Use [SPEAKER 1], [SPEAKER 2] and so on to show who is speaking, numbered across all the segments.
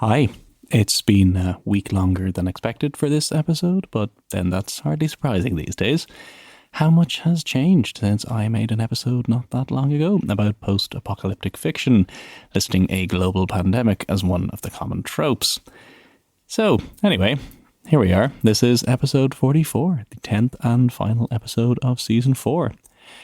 [SPEAKER 1] Hi. It's been a week longer than expected for this episode, but then that's hardly surprising these days. How much has changed since I made an episode not that long ago about post-apocalyptic fiction, listing a global pandemic as one of the common tropes. So, anyway, here we are. This is episode 44, the 10th and final episode of season 4.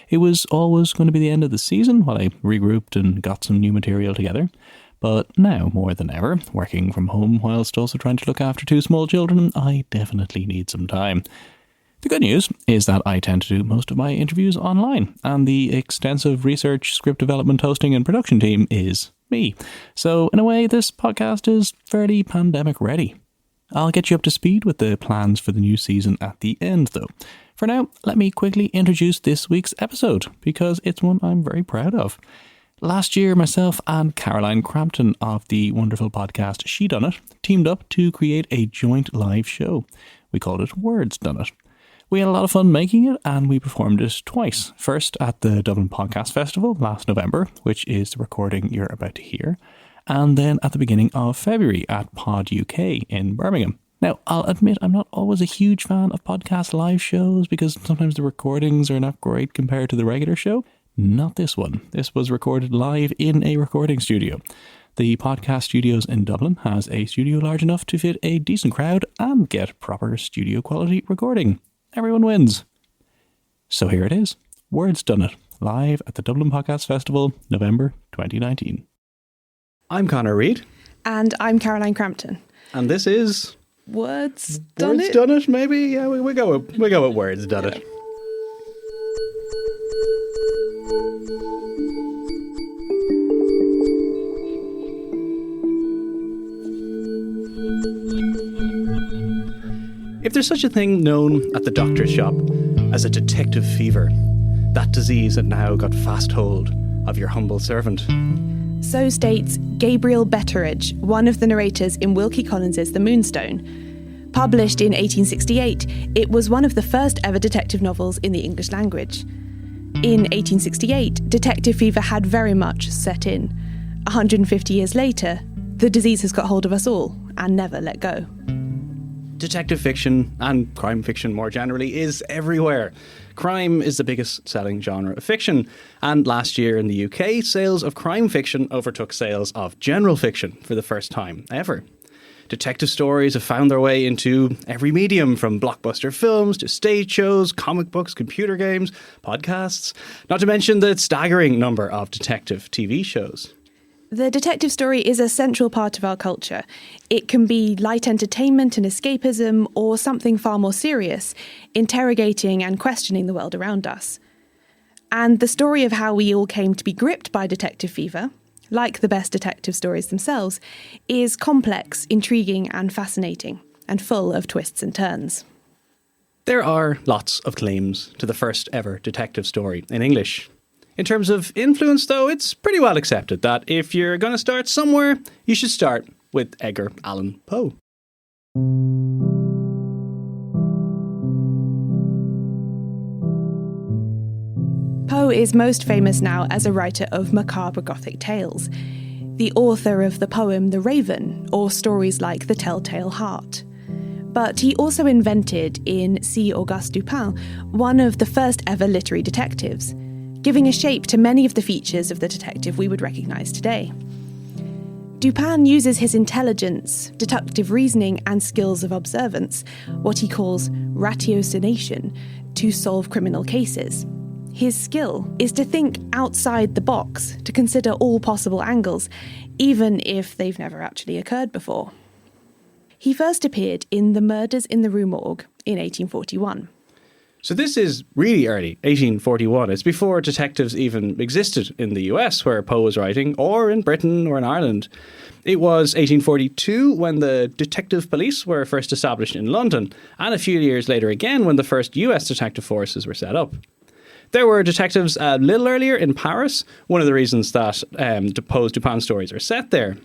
[SPEAKER 1] It was always going to be the end of the season while I regrouped and got some new material together. But now, more than ever, working from home whilst also trying to look after 2 small children, I definitely need some time. The good news is that I tend to do most of my interviews online, and the extensive research, script development, hosting and production team is me. So, in a way, this podcast is fairly pandemic ready. I'll get you up to speed with the plans for the new season at the end, though. For now, let me quickly introduce this week's episode, because it's one I'm very proud of. Last year, myself and Caroline Crampton of the wonderful podcast Shedunnit teamed up to create a joint live show. We called it Words Dunnit. We had a lot of fun making it, and we performed it twice. First at the Dublin Podcast Festival last November, which is the recording you're about to hear, and then at the beginning of February at Pod UK in Birmingham. Now, I'll admit I'm not always a huge fan of podcast live shows because sometimes the recordings are not great compared to the regular show. Not this one. This was recorded live in a recording studio. The podcast studios in Dublin has a studio large enough to fit a decent crowd and get proper studio quality recording. Everyone wins. So here it is. Words Dunnit, live at the Dublin Podcast Festival, November 2019.
[SPEAKER 2] I'm Connor Reid.
[SPEAKER 3] And I'm Caroline Crampton.
[SPEAKER 2] And this is...
[SPEAKER 3] Words Dunnit?
[SPEAKER 2] Words Dunnit, maybe? Yeah, we go with Words Dunnit. If there's such a thing known at the doctor's shop as a detective fever, that disease had now got fast hold of your humble servant.
[SPEAKER 3] So states Gabriel Betteridge, one of the narrators in Wilkie Collins's The Moonstone. Published in 1868, it was one of the first ever detective novels in the English language. In 1868, detective fever had very much set in. 150 years later, the disease has got hold of us all and never let go.
[SPEAKER 2] Detective fiction, and crime fiction more generally, is everywhere. Crime is the biggest selling genre of fiction, and last year in the UK, sales of crime fiction overtook sales of general fiction for the first time ever. Detective stories have found their way into every medium, from blockbuster films to stage shows, comic books, computer games, podcasts, not to mention the staggering number of detective TV shows.
[SPEAKER 3] The detective story is a central part of our culture. It can be light entertainment and escapism, or something far more serious, interrogating and questioning the world around us. And the story of how we all came to be gripped by detective fever, like the best detective stories themselves, is complex, intriguing and fascinating, and full of twists and turns.
[SPEAKER 2] There are lots of claims to the first ever detective story in English. In terms of influence, though, it's pretty well accepted that if you're going to start somewhere, you should start with Edgar Allan Poe.
[SPEAKER 3] Poe is most famous now as a writer of macabre Gothic tales, the author of the poem The Raven, or stories like The Telltale Heart. But he also invented, in C. Auguste Dupin, one of the first ever literary detectives, giving a shape to many of the features of the detective we would recognise today. Dupin uses his intelligence, deductive reasoning and skills of observance, what he calls ratiocination, to solve criminal cases. His skill is to think outside the box, to consider all possible angles, even if they've never actually occurred before. He first appeared in The Murders in the Rue Morgue in 1841.
[SPEAKER 2] So this is really early, 1841. It's before detectives even existed in the US, where Poe was writing, or in Britain or in Ireland. It was 1842 when the detective police were first established in London, and a few years later again when the first US detective forces were set up. There were detectives a little earlier in Paris, one of the reasons that Poe's Dupin stories are set there.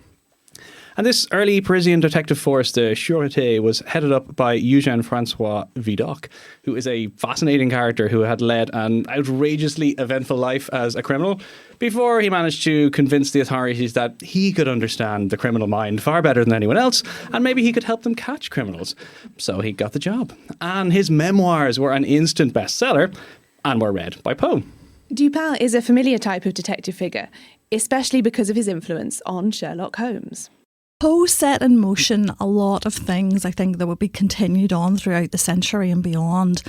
[SPEAKER 2] And this early Parisian detective force, the Sûreté, was headed up by Eugène-François Vidocq, who is a fascinating character who had led an outrageously eventful life as a criminal before he managed to convince the authorities that he could understand the criminal mind far better than anyone else, and maybe he could help them catch criminals. So he got the job. And his memoirs were an instant bestseller and were read by Poe.
[SPEAKER 3] Dupin is a familiar type of detective figure, especially because of his influence on Sherlock Holmes.
[SPEAKER 4] Poe set in motion a lot of things, I think, that would be continued on throughout the century and beyond.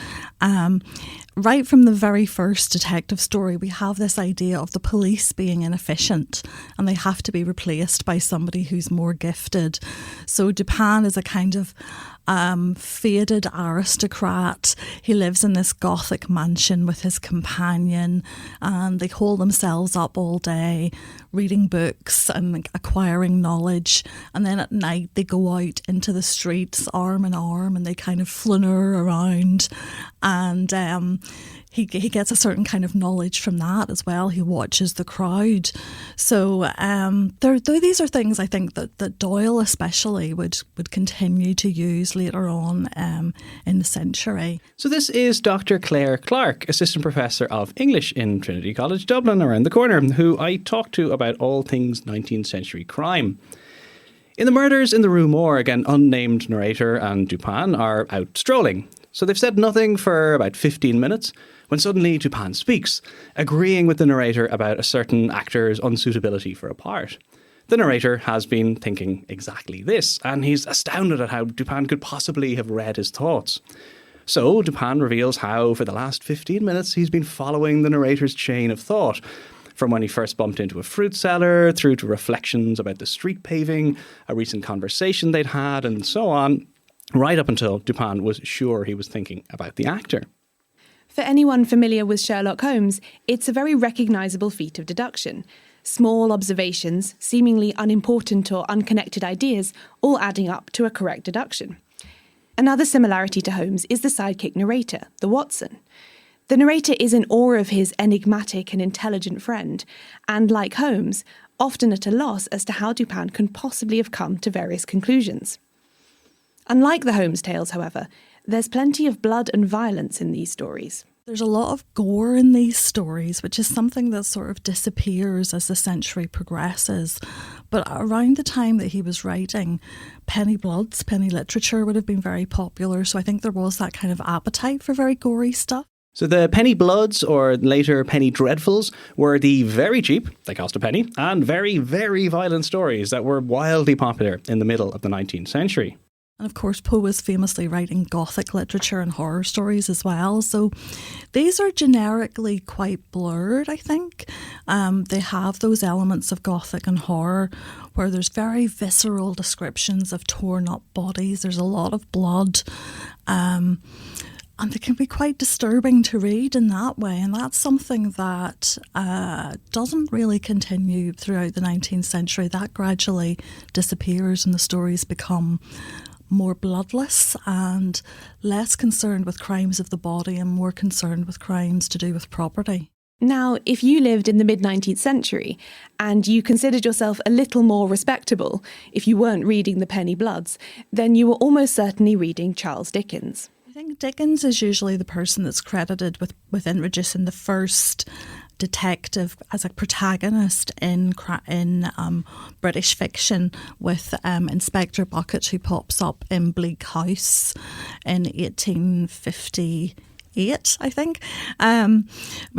[SPEAKER 4] Right from the very first detective story, we have this idea of the police being inefficient and they have to be replaced by somebody who's more gifted. So Dupin is a kind of faded aristocrat. He lives in this Gothic mansion with his companion, and they hole themselves up all day reading books and acquiring knowledge, and then at night they go out into the streets arm in arm and they kind of flaneur around, and he gets a certain kind of knowledge from that as well. He watches the crowd. So these are things I think that Doyle especially would continue to use later on in the century.
[SPEAKER 2] So this is Dr. Claire Clark, Assistant Professor of English in Trinity College Dublin, around the corner, who I talked to about all things 19th century crime. In The Murders in the Rue Morgue, an unnamed narrator and Dupin are out strolling. So they've said nothing for about 15 minutes when suddenly Dupin speaks, agreeing with the narrator about a certain actor's unsuitability for a part. The narrator has been thinking exactly this, and he's astounded at how Dupin could possibly have read his thoughts. So Dupin reveals how, for the last 15 minutes, he's been following the narrator's chain of thought, from when he first bumped into a fruit seller, through to reflections about the street paving, a recent conversation they'd had, and so on, right up until Dupin was sure he was thinking about the actor.
[SPEAKER 3] For anyone familiar with Sherlock Holmes, it's a very recognisable feat of deduction. Small observations, seemingly unimportant or unconnected ideas, all adding up to a correct deduction. Another similarity to Holmes is the sidekick narrator, the Watson. The narrator is in awe of his enigmatic and intelligent friend, and like Holmes, often at a loss as to how Dupin can possibly have come to various conclusions. Unlike the Holmes tales, however, there's plenty of blood and violence in these stories.
[SPEAKER 4] There's a lot of gore in these stories, which is something that sort of disappears as the century progresses. But around the time that he was writing, penny bloods, penny literature would have been very popular. So I think there was that kind of appetite for very gory stuff.
[SPEAKER 2] So the penny bloods, or later penny dreadfuls, were the very cheap, they cost a penny, and very, very violent stories that were wildly popular in the middle of the 19th century.
[SPEAKER 4] And of course, Poe was famously writing Gothic literature and horror stories as well. So these are generically quite blurred, I think. They have those elements of Gothic and horror where there's very visceral descriptions of torn up bodies. There's a lot of blood. And they can be quite disturbing to read in that way. And that's something that doesn't really continue throughout the 19th century. That gradually disappears and the stories become more bloodless and less concerned with crimes of the body and more concerned with crimes to do with property.
[SPEAKER 3] Now, if you lived in the mid-19th century and you considered yourself a little more respectable if you weren't reading the Penny Bloods, then you were almost certainly reading Charles Dickens.
[SPEAKER 4] I think Dickens is usually the person that's credited with introducing the first detective as a protagonist in British fiction, with Inspector Bucket, who pops up in Bleak House in 1858, I think.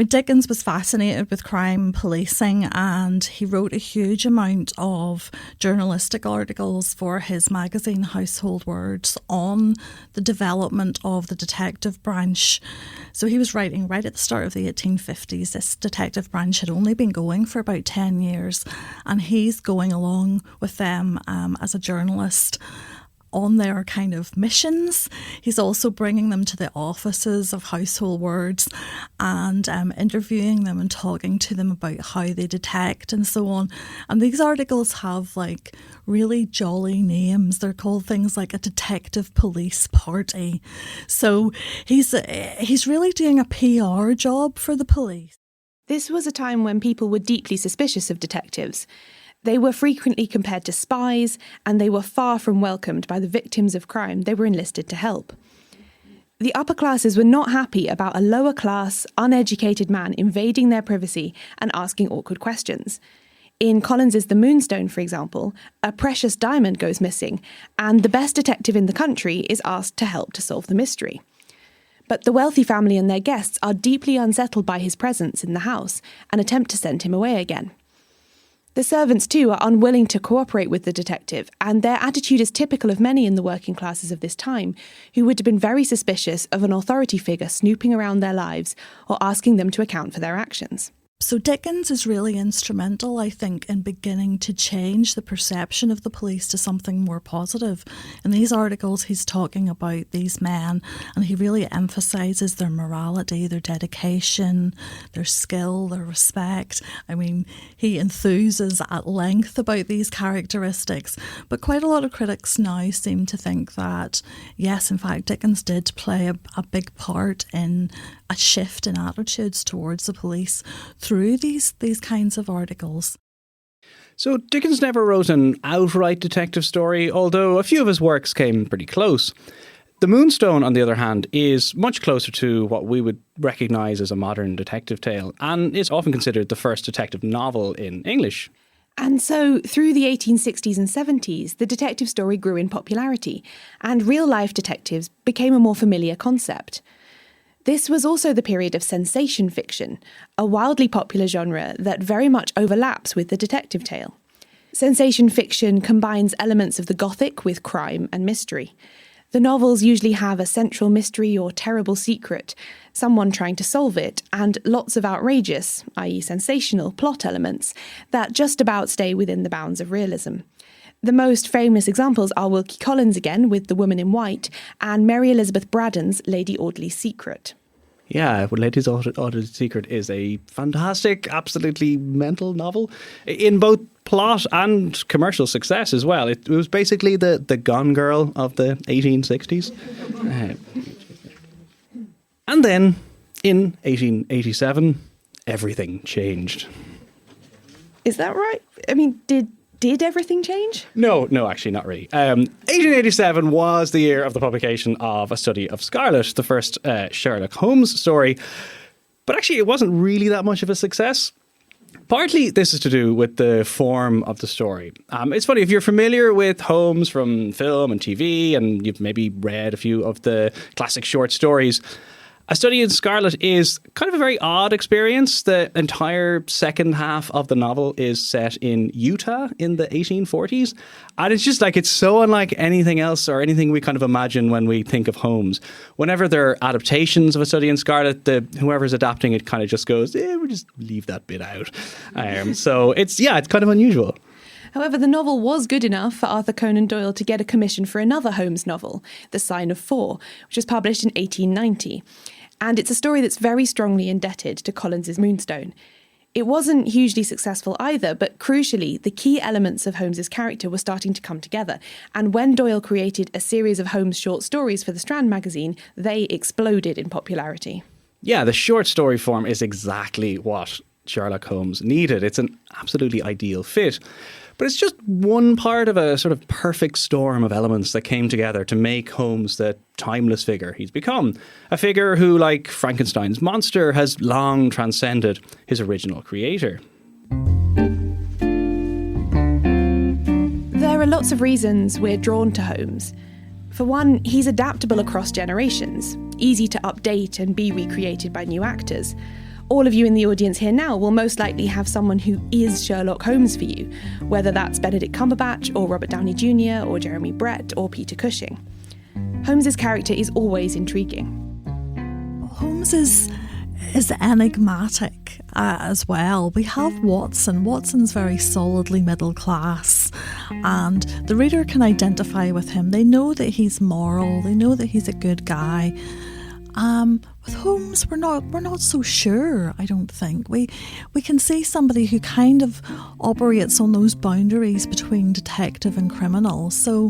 [SPEAKER 4] Dickens was fascinated with crime policing, and he wrote a huge amount of journalistic articles for his magazine Household Words on the development of the detective branch. So he was writing right at the start of the 1850s. This detective branch had only been going for about 10 years, and he's going along with them as a journalist on their kind of missions. He's also bringing them to the offices of Household Words and interviewing them and talking to them about how they detect and so on. And these articles have like really jolly names. They're called things like a detective police party. So he's really doing a PR job for the police.
[SPEAKER 3] This was a time when people were deeply suspicious of detectives. They were frequently compared to spies, and they were far from welcomed by the victims of crime they were enlisted to help. The upper classes were not happy about a lower class, uneducated man invading their privacy and asking awkward questions. In Collins's The Moonstone, for example, a precious diamond goes missing, and the best detective in the country is asked to help to solve the mystery. But the wealthy family and their guests are deeply unsettled by his presence in the house and attempt to send him away again. The servants, too, are unwilling to cooperate with the detective, and their attitude is typical of many in the working classes of this time, who would have been very suspicious of an authority figure snooping around their lives or asking them to account for their actions.
[SPEAKER 4] So Dickens is really instrumental, I think, in beginning to change the perception of the police to something more positive. In these articles, he's talking about these men, and he really emphasises their morality, their dedication, their skill, their respect. I mean, he enthuses at length about these characteristics. But quite a lot of critics now seem to think that, yes, in fact, Dickens did play a big part in a shift in attitudes towards the police through these kinds of articles.
[SPEAKER 2] So Dickens never wrote an outright detective story, although a few of his works came pretty close. The Moonstone, on the other hand, is much closer to what we would recognise as a modern detective tale, and is often considered the first detective novel in English.
[SPEAKER 3] And so, through the 1860s and 70s, the detective story grew in popularity, and real-life detectives became a more familiar concept. This was also the period of sensation fiction, a wildly popular genre that very much overlaps with the detective tale. Sensation fiction combines elements of the Gothic with crime and mystery. The novels usually have a central mystery or terrible secret, someone trying to solve it, and lots of outrageous, i.e. sensational, plot elements that just about stay within the bounds of realism. The most famous examples are Wilkie Collins again with The Woman in White and Mary Elizabeth Braddon's Lady Audley's Secret.
[SPEAKER 2] Yeah, Lady Audley's Secret is a fantastic, absolutely mental novel in both plot and commercial success as well. It was basically the Gone Girl of the 1860s. And then, in 1887, everything changed.
[SPEAKER 3] Is that right? I mean, did everything change?
[SPEAKER 2] No, actually, not really. 1887 was the year of the publication of A Study of Scarlet, the first Sherlock Holmes story. But actually, it wasn't really that much of a success. Partly, this is to do with the form of the story. It's funny, if you're familiar with Holmes from film and TV, and you've maybe read a few of the classic short stories, A Study in Scarlet is kind of a very odd experience. The entire second half of the novel is set in Utah in the 1840s. And it's just like, it's so unlike anything else or anything we kind of imagine when we think of Holmes. Whenever there are adaptations of A Study in Scarlet, whoever's adapting it kind of just goes, we'll just leave that bit out. So it's kind of unusual.
[SPEAKER 3] However, the novel was good enough for Arthur Conan Doyle to get a commission for another Holmes novel, The Sign of Four, which was published in 1890. And it's a story that's very strongly indebted to Collins's Moonstone. It wasn't hugely successful either, but crucially, the key elements of Holmes's character were starting to come together. And when Doyle created a series of Holmes short stories for the Strand magazine, they exploded in popularity.
[SPEAKER 2] Yeah, the short story form is exactly what Sherlock Holmes needed. It's an absolutely ideal fit. But it's just one part of a sort of perfect storm of elements that came together to make Holmes the timeless figure he's become. A figure who, like Frankenstein's monster, has long transcended his original creator.
[SPEAKER 3] There are lots of reasons we're drawn to Holmes. For one, he's adaptable across generations, easy to update and be recreated by new actors. All of you in the audience here now will most likely have someone who is Sherlock Holmes for you, whether that's Benedict Cumberbatch or Robert Downey Jr. or Jeremy Brett or Peter Cushing. Holmes's character is always intriguing.
[SPEAKER 4] Holmes is enigmatic as well. We have Watson. Watson's very solidly middle class, and the reader can identify with him. They know that he's moral. They know that he's a good guy. With Holmes, we're not so sure, I don't think. We can see somebody who kind of operates on those boundaries between detective and criminal. So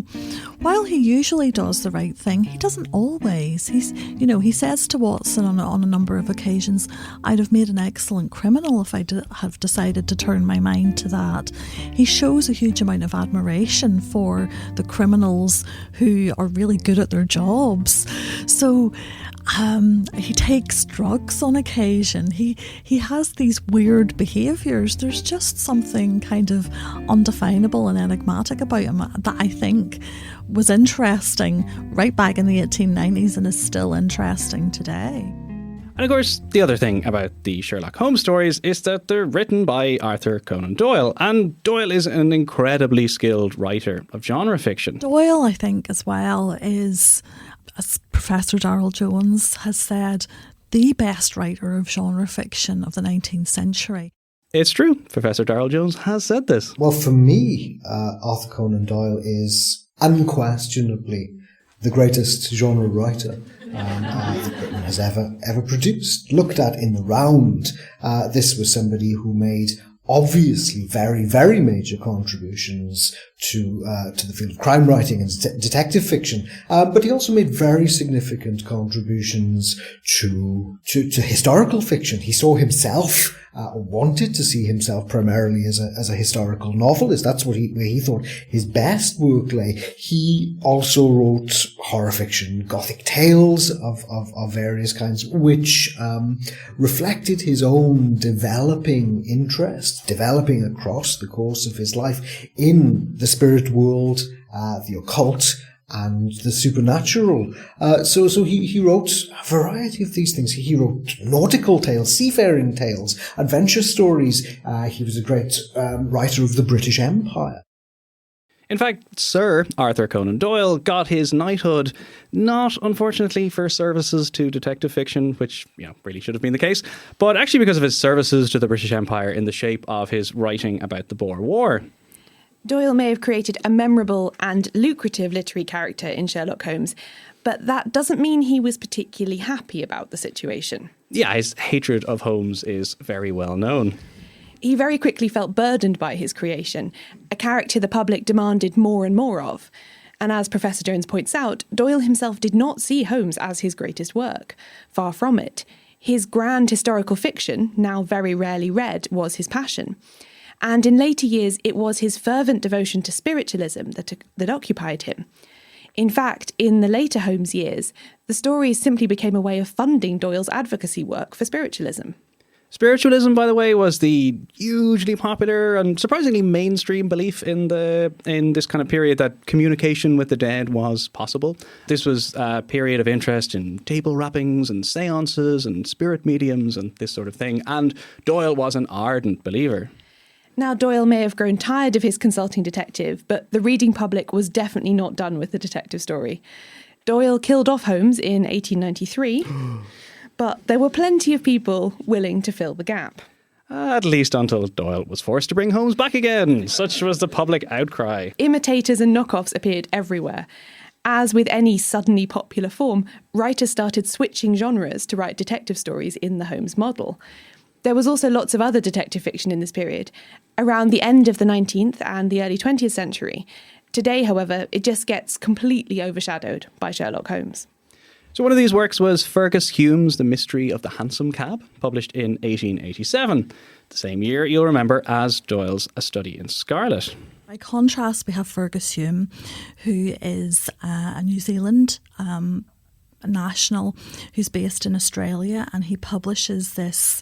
[SPEAKER 4] while he usually does the right thing, he doesn't always. He says to Watson on a number of occasions, "I'd have made an excellent criminal if I have decided to turn my mind to that." He shows a huge amount of admiration for the criminals who are really good at their jobs. So he takes drugs on occasion. He has these weird behaviours. There's just something kind of undefinable and enigmatic about him that I think was interesting right back in the 1890s and is still interesting today.
[SPEAKER 2] And of course, the other thing about the Sherlock Holmes stories is that they're written by Arthur Conan Doyle, and Doyle is an incredibly skilled writer of genre fiction.
[SPEAKER 4] Doyle, I think, as well, is, as Professor Darrell Jones has said, the best writer of genre fiction of the 19th century.
[SPEAKER 2] It's true. Professor Darrell Jones has said this.
[SPEAKER 5] Well, for me, Arthur Conan Doyle is unquestionably the greatest genre writer that Britain has ever produced. Looked at in the round, this was somebody who made obviously very, very major contributions to the field of crime writing and detective fiction, but he also made very significant contributions to historical fiction. He saw himself, wanted to see himself primarily as a historical novelist. That's where he thought his best work lay. He also wrote horror fiction, gothic tales of various kinds, which reflected his own developing interest, developing across the course of his life in the spirit world, the occult, and the supernatural. So he wrote a variety of these things. He wrote nautical tales, seafaring tales, adventure stories. He was a great writer of the British Empire.
[SPEAKER 2] In fact, Sir Arthur Conan Doyle got his knighthood not, unfortunately, for services to detective fiction, which, really should have been the case, but actually because of his services to the British Empire in the shape of his writing about the Boer War.
[SPEAKER 3] Doyle may have created a memorable and lucrative literary character in Sherlock Holmes, but that doesn't mean he was particularly happy about the situation.
[SPEAKER 2] Yeah, his hatred of Holmes is very well known.
[SPEAKER 3] He very quickly felt burdened by his creation, a character the public demanded more and more of. And as Professor Jones points out, Doyle himself did not see Holmes as his greatest work. Far from it. His grand historical fiction, now very rarely read, was his passion. And in later years, it was his fervent devotion to spiritualism that occupied him. In fact, in the later Holmes years, the stories simply became a way of funding Doyle's advocacy work for spiritualism.
[SPEAKER 2] Spiritualism, by the way, was the hugely popular and surprisingly mainstream belief in this kind of period that communication with the dead was possible. This was a period of interest in table rappings and seances and spirit mediums and this sort of thing, and Doyle was an ardent believer.
[SPEAKER 3] Now, Doyle may have grown tired of his consulting detective, but the reading public was definitely not done with the detective story. Doyle killed off Holmes in 1893, but there were plenty of people willing to fill the gap.
[SPEAKER 2] At least until Doyle was forced to bring Holmes back again. Such was the public outcry.
[SPEAKER 3] Imitators and knockoffs appeared everywhere. As with any suddenly popular form, writers started switching genres to write detective stories in the Holmes model. There was also lots of other detective fiction in this period, around the end of the 19th and the early 20th century. Today, however, it just gets completely overshadowed by Sherlock Holmes.
[SPEAKER 2] So one of these works was Fergus Hume's The Mystery of the Hansom Cab, published in 1887, the same year, you'll remember, as Doyle's A Study in Scarlet.
[SPEAKER 4] By contrast, we have Fergus Hume, who is a New Zealand national who's based in Australia, and he publishes this,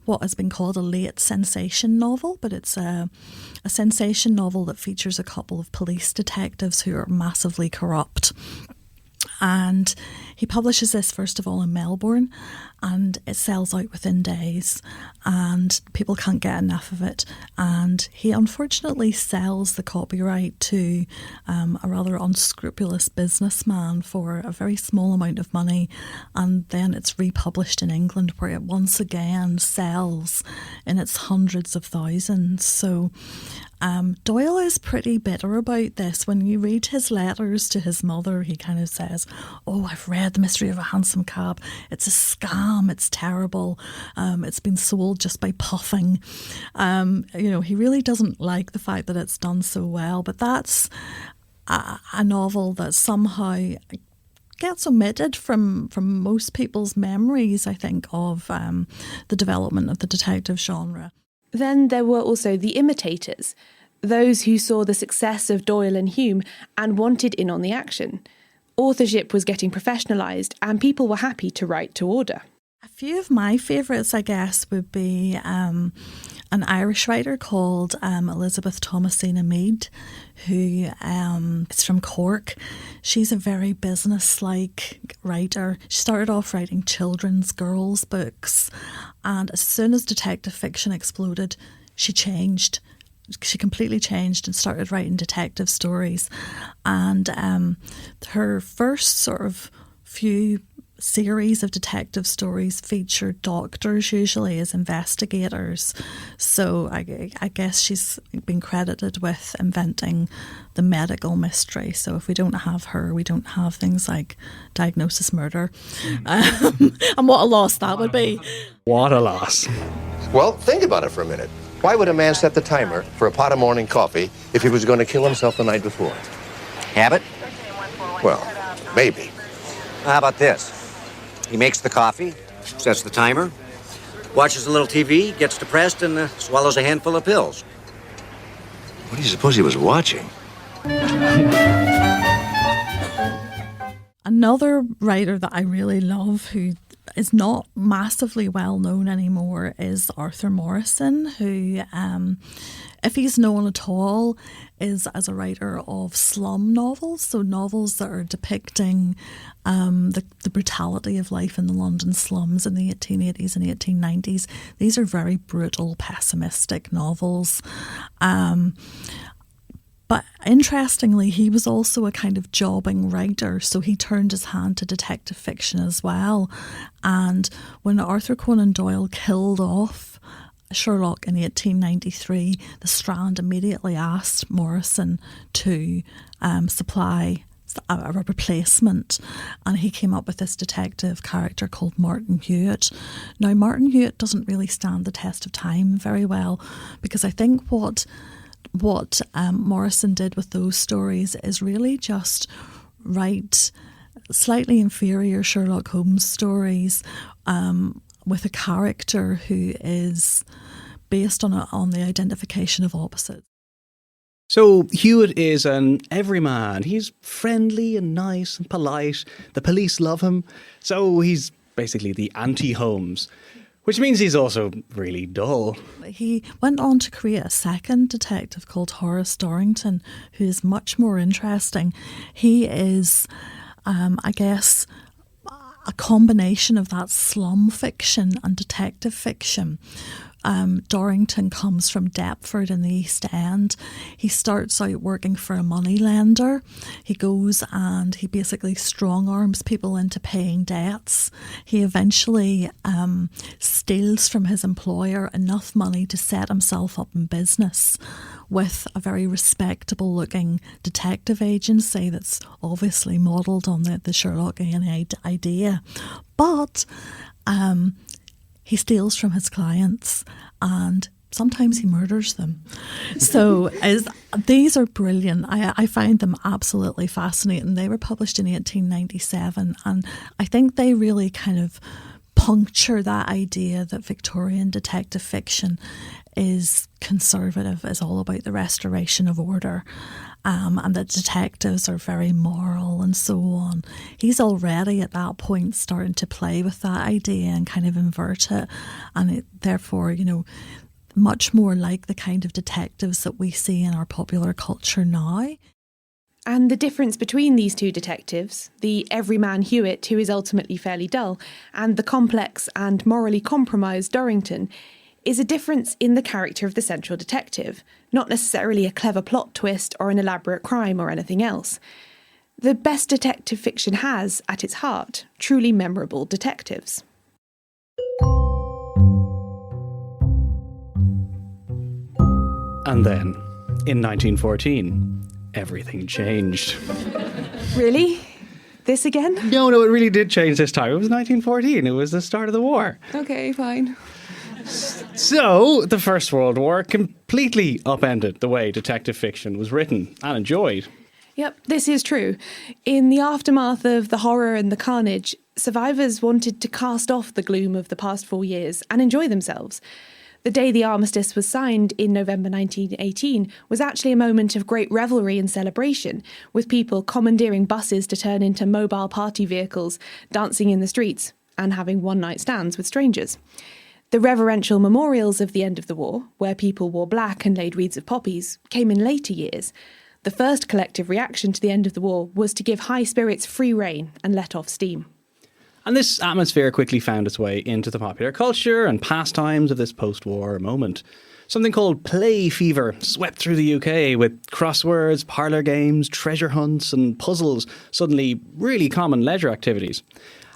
[SPEAKER 4] what has been called a late sensation novel, but it's a sensation novel that features a couple of police detectives who are massively corrupt. And he publishes this, first of all, in Melbourne, and it sells out within days, and people can't get enough of it. And he unfortunately sells the copyright to a rather unscrupulous businessman for a very small amount of money, and then it's republished in England, where it once again sells in its hundreds of thousands. So Doyle is pretty bitter about this. When you read his letters to his mother, he kind of says, "Oh, I've read The Mystery of a Hansom Cab. It's a scam. It's terrible. It's been sold just by puffing." He really doesn't like the fact that it's done so well. But that's a novel that somehow gets omitted from most people's memories, I think, of the development of the detective genre.
[SPEAKER 3] Then there were also the imitators, those who saw the success of Doyle and Hume and wanted in on the action. Authorship was getting professionalised and people were happy to write to order.
[SPEAKER 4] A few of my favourites, I guess, would be an Irish writer called Elizabeth Thomasina Mead, who is from Cork. She's a very business-like writer. She started off writing children's girls' books, and as soon as detective fiction exploded, she changed. She completely changed and started writing detective stories. And her first sort of few series of detective stories feature doctors usually as investigators. So I guess she's been credited with inventing the medical mystery. So if we don't have her, we don't have things like Diagnosis Murder. And what a loss that would be.
[SPEAKER 2] What a loss.
[SPEAKER 6] Well, think about it for a minute. Why would a man set the timer for a pot of morning coffee if he was going to kill himself the night before?
[SPEAKER 7] Habit?
[SPEAKER 6] Well, maybe.
[SPEAKER 7] How about this? He makes the coffee, sets the timer, watches a little TV, gets depressed, and swallows a handful of pills.
[SPEAKER 6] What do you suppose he was watching?
[SPEAKER 4] Another writer that I really love, who is not massively well known anymore, is Arthur Morrison, who, if he's known at all, is as a writer of slum novels, so novels that are depicting the brutality of life in the London slums in the 1880s and 1890s. These are very brutal, pessimistic novels. But interestingly, he was also a kind of jobbing writer, so he turned his hand to detective fiction as well. And when Arthur Conan Doyle killed off Sherlock in 1893, the Strand immediately asked Morrison to supply a replacement, and he came up with this detective character called Martin Hewitt. Now, Martin Hewitt doesn't really stand the test of time very well, because I think what Morrison did with those stories is really just write slightly inferior Sherlock Holmes stories with a character who is based on the identification of opposites.
[SPEAKER 2] So Hewitt is an everyman. He's friendly and nice and polite. The police love him. So he's basically the anti-Holmes, which means he's also really dull.
[SPEAKER 4] He went on to create a second detective called Horace Dorrington, who is much more interesting. He is, I guess, a combination of that slum fiction and detective fiction. Dorrington comes from Deptford in the East End. He starts out working for a moneylender. He goes and he basically strong-arms people into paying debts. He eventually steals from his employer enough money to set himself up in business with a very respectable-looking detective agency that's obviously modelled on the Sherlockian idea. But he steals from his clients and sometimes he murders them. So these are brilliant. I find them absolutely fascinating. They were published in 1897 and I think they really kind of puncture that idea that Victorian detective fiction is conservative, is all about the restoration of order, and that detectives are very moral and so on. He's already at that point starting to play with that idea and kind of invert it, and it, therefore, much more like the kind of detectives that we see in our popular culture now.
[SPEAKER 3] And the difference between these two detectives, the everyman Hewitt, who is ultimately fairly dull, and the complex and morally compromised Dorrington, is a difference in the character of the central detective, not necessarily a clever plot twist or an elaborate crime or anything else. The best detective fiction has, at its heart, truly memorable detectives.
[SPEAKER 2] And then, In 1914, everything changed.
[SPEAKER 3] Really? This again?
[SPEAKER 2] No, it really did change this time. It was 1914. It was the start of the war.
[SPEAKER 3] Okay, fine.
[SPEAKER 2] So, the First World War completely upended the way detective fiction was written and enjoyed.
[SPEAKER 3] Yep, this is true. In the aftermath of the horror and the carnage, survivors wanted to cast off the gloom of the past 4 years and enjoy themselves. The day the armistice was signed in November 1918 was actually a moment of great revelry and celebration, with people commandeering buses to turn into mobile party vehicles, dancing in the streets, and having one-night stands with strangers. The reverential memorials of the end of the war, where people wore black and laid wreaths of poppies, came in later years. The first collective reaction to the end of the war was to give high spirits free rein and let off steam.
[SPEAKER 2] And this atmosphere quickly found its way into the popular culture and pastimes of this post-war moment. Something called play fever swept through the UK, with crosswords, parlour games, treasure hunts and puzzles suddenly really common leisure activities.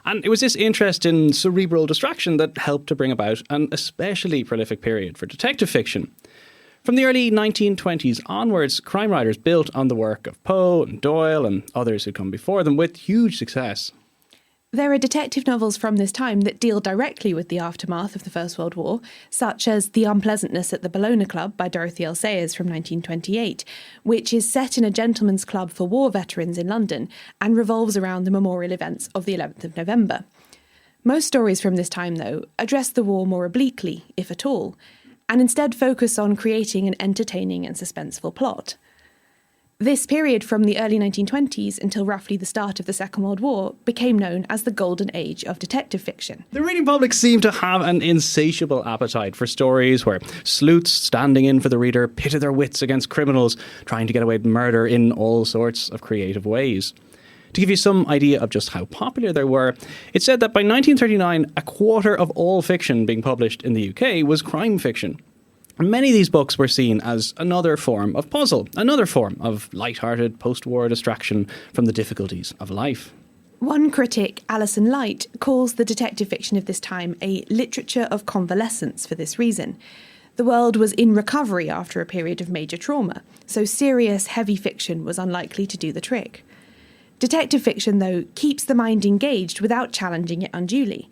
[SPEAKER 2] And it was this interest in cerebral distraction that helped to bring about an especially prolific period for detective fiction. From the early 1920s onwards, crime writers built on the work of Poe and Doyle and others who'd come before them with huge success.
[SPEAKER 3] There are detective novels from this time that deal directly with the aftermath of the First World War, such as The Unpleasantness at the Bologna Club by Dorothy L. Sayers from 1928, which is set in a gentleman's club for war veterans in London and revolves around the memorial events of the 11th of November. Most stories from this time, though, address the war more obliquely, if at all, and instead focus on creating an entertaining and suspenseful plot. This period from the early 1920s until roughly the start of the Second World War became known as the Golden Age of detective fiction.
[SPEAKER 2] The reading public seemed to have an insatiable appetite for stories where sleuths standing in for the reader pitted their wits against criminals trying to get away with murder in all sorts of creative ways. To give you some idea of just how popular they were, it's said that by 1939, a quarter of all fiction being published in the UK was crime fiction. Many of these books were seen as another form of puzzle, another form of light-hearted post-war distraction from the difficulties of life.
[SPEAKER 3] One critic, Alison Light, calls the detective fiction of this time a literature of convalescence for this reason. The world was in recovery after a period of major trauma, so serious, heavy fiction was unlikely to do the trick. Detective fiction, though, keeps the mind engaged without challenging it unduly.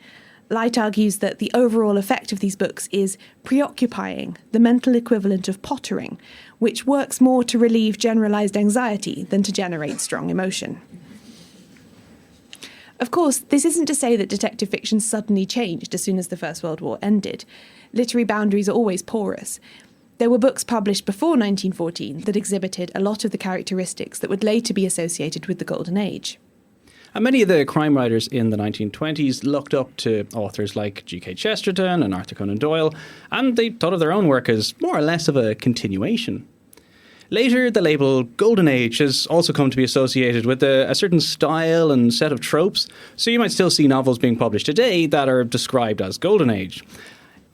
[SPEAKER 3] Light argues that the overall effect of these books is preoccupying, the mental equivalent of pottering, which works more to relieve generalised anxiety than to generate strong emotion. Of course, this isn't to say that detective fiction suddenly changed as soon as the First World War ended. Literary boundaries are always porous. There were books published before 1914 that exhibited a lot of the characteristics that would later be associated with the Golden Age.
[SPEAKER 2] And many of the crime writers in the 1920s looked up to authors like G.K. Chesterton and Arthur Conan Doyle, and they thought of their own work as more or less of a continuation. Later, the label Golden Age has also come to be associated with a certain style and set of tropes, so you might still see novels being published today that are described as Golden Age.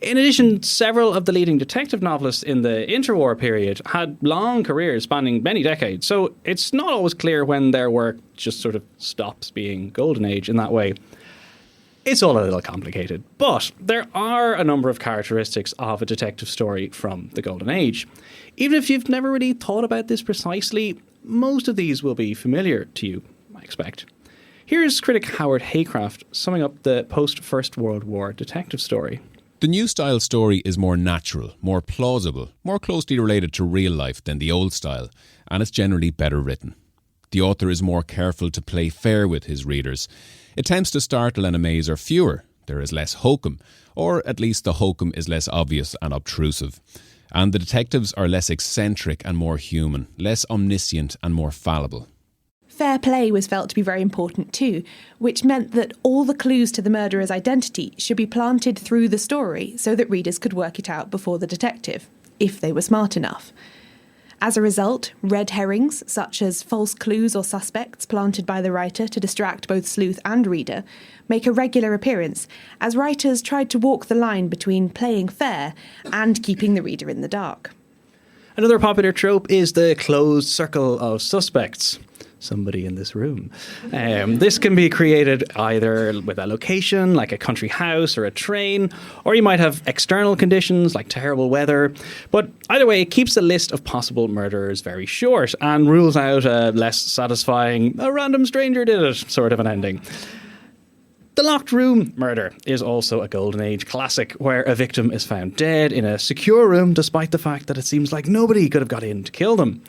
[SPEAKER 2] In addition, several of the leading detective novelists in the interwar period had long careers spanning many decades, so it's not always clear when their work just sort of stops being Golden Age in that way. It's all a little complicated, but there are a number of characteristics of a detective story from the Golden Age. Even if you've never really thought about this precisely, most of these will be familiar to you, I expect. Here's critic Howard Haycraft summing up the post-First World War detective story.
[SPEAKER 8] The new style story is more natural, more plausible, more closely related to real life than the old style, and it's generally better written. The author is more careful to play fair with his readers. Attempts to startle and amaze are fewer. There is less hokum, or at least the hokum is less obvious and obtrusive. And the detectives are less eccentric and more human, less omniscient and more fallible.
[SPEAKER 3] Fair play was felt to be very important too, which meant that all the clues to the murderer's identity should be planted through the story so that readers could work it out before the detective, if they were smart enough. As a result, red herrings, such as false clues or suspects planted by the writer to distract both sleuth and reader, make a regular appearance, as writers tried to walk the line between playing fair and keeping the reader in the dark.
[SPEAKER 2] Another popular trope is the closed circle of suspects. somebody in this room. This can be created either with a location, like a country house or a train, or you might have external conditions like terrible weather. But either way, it keeps the list of possible murderers very short and rules out a less satisfying, a random stranger did it sort of an ending. The locked room murder is also a Golden Age classic, where a victim is found dead in a secure room despite the fact that it seems like nobody could have got in to kill them.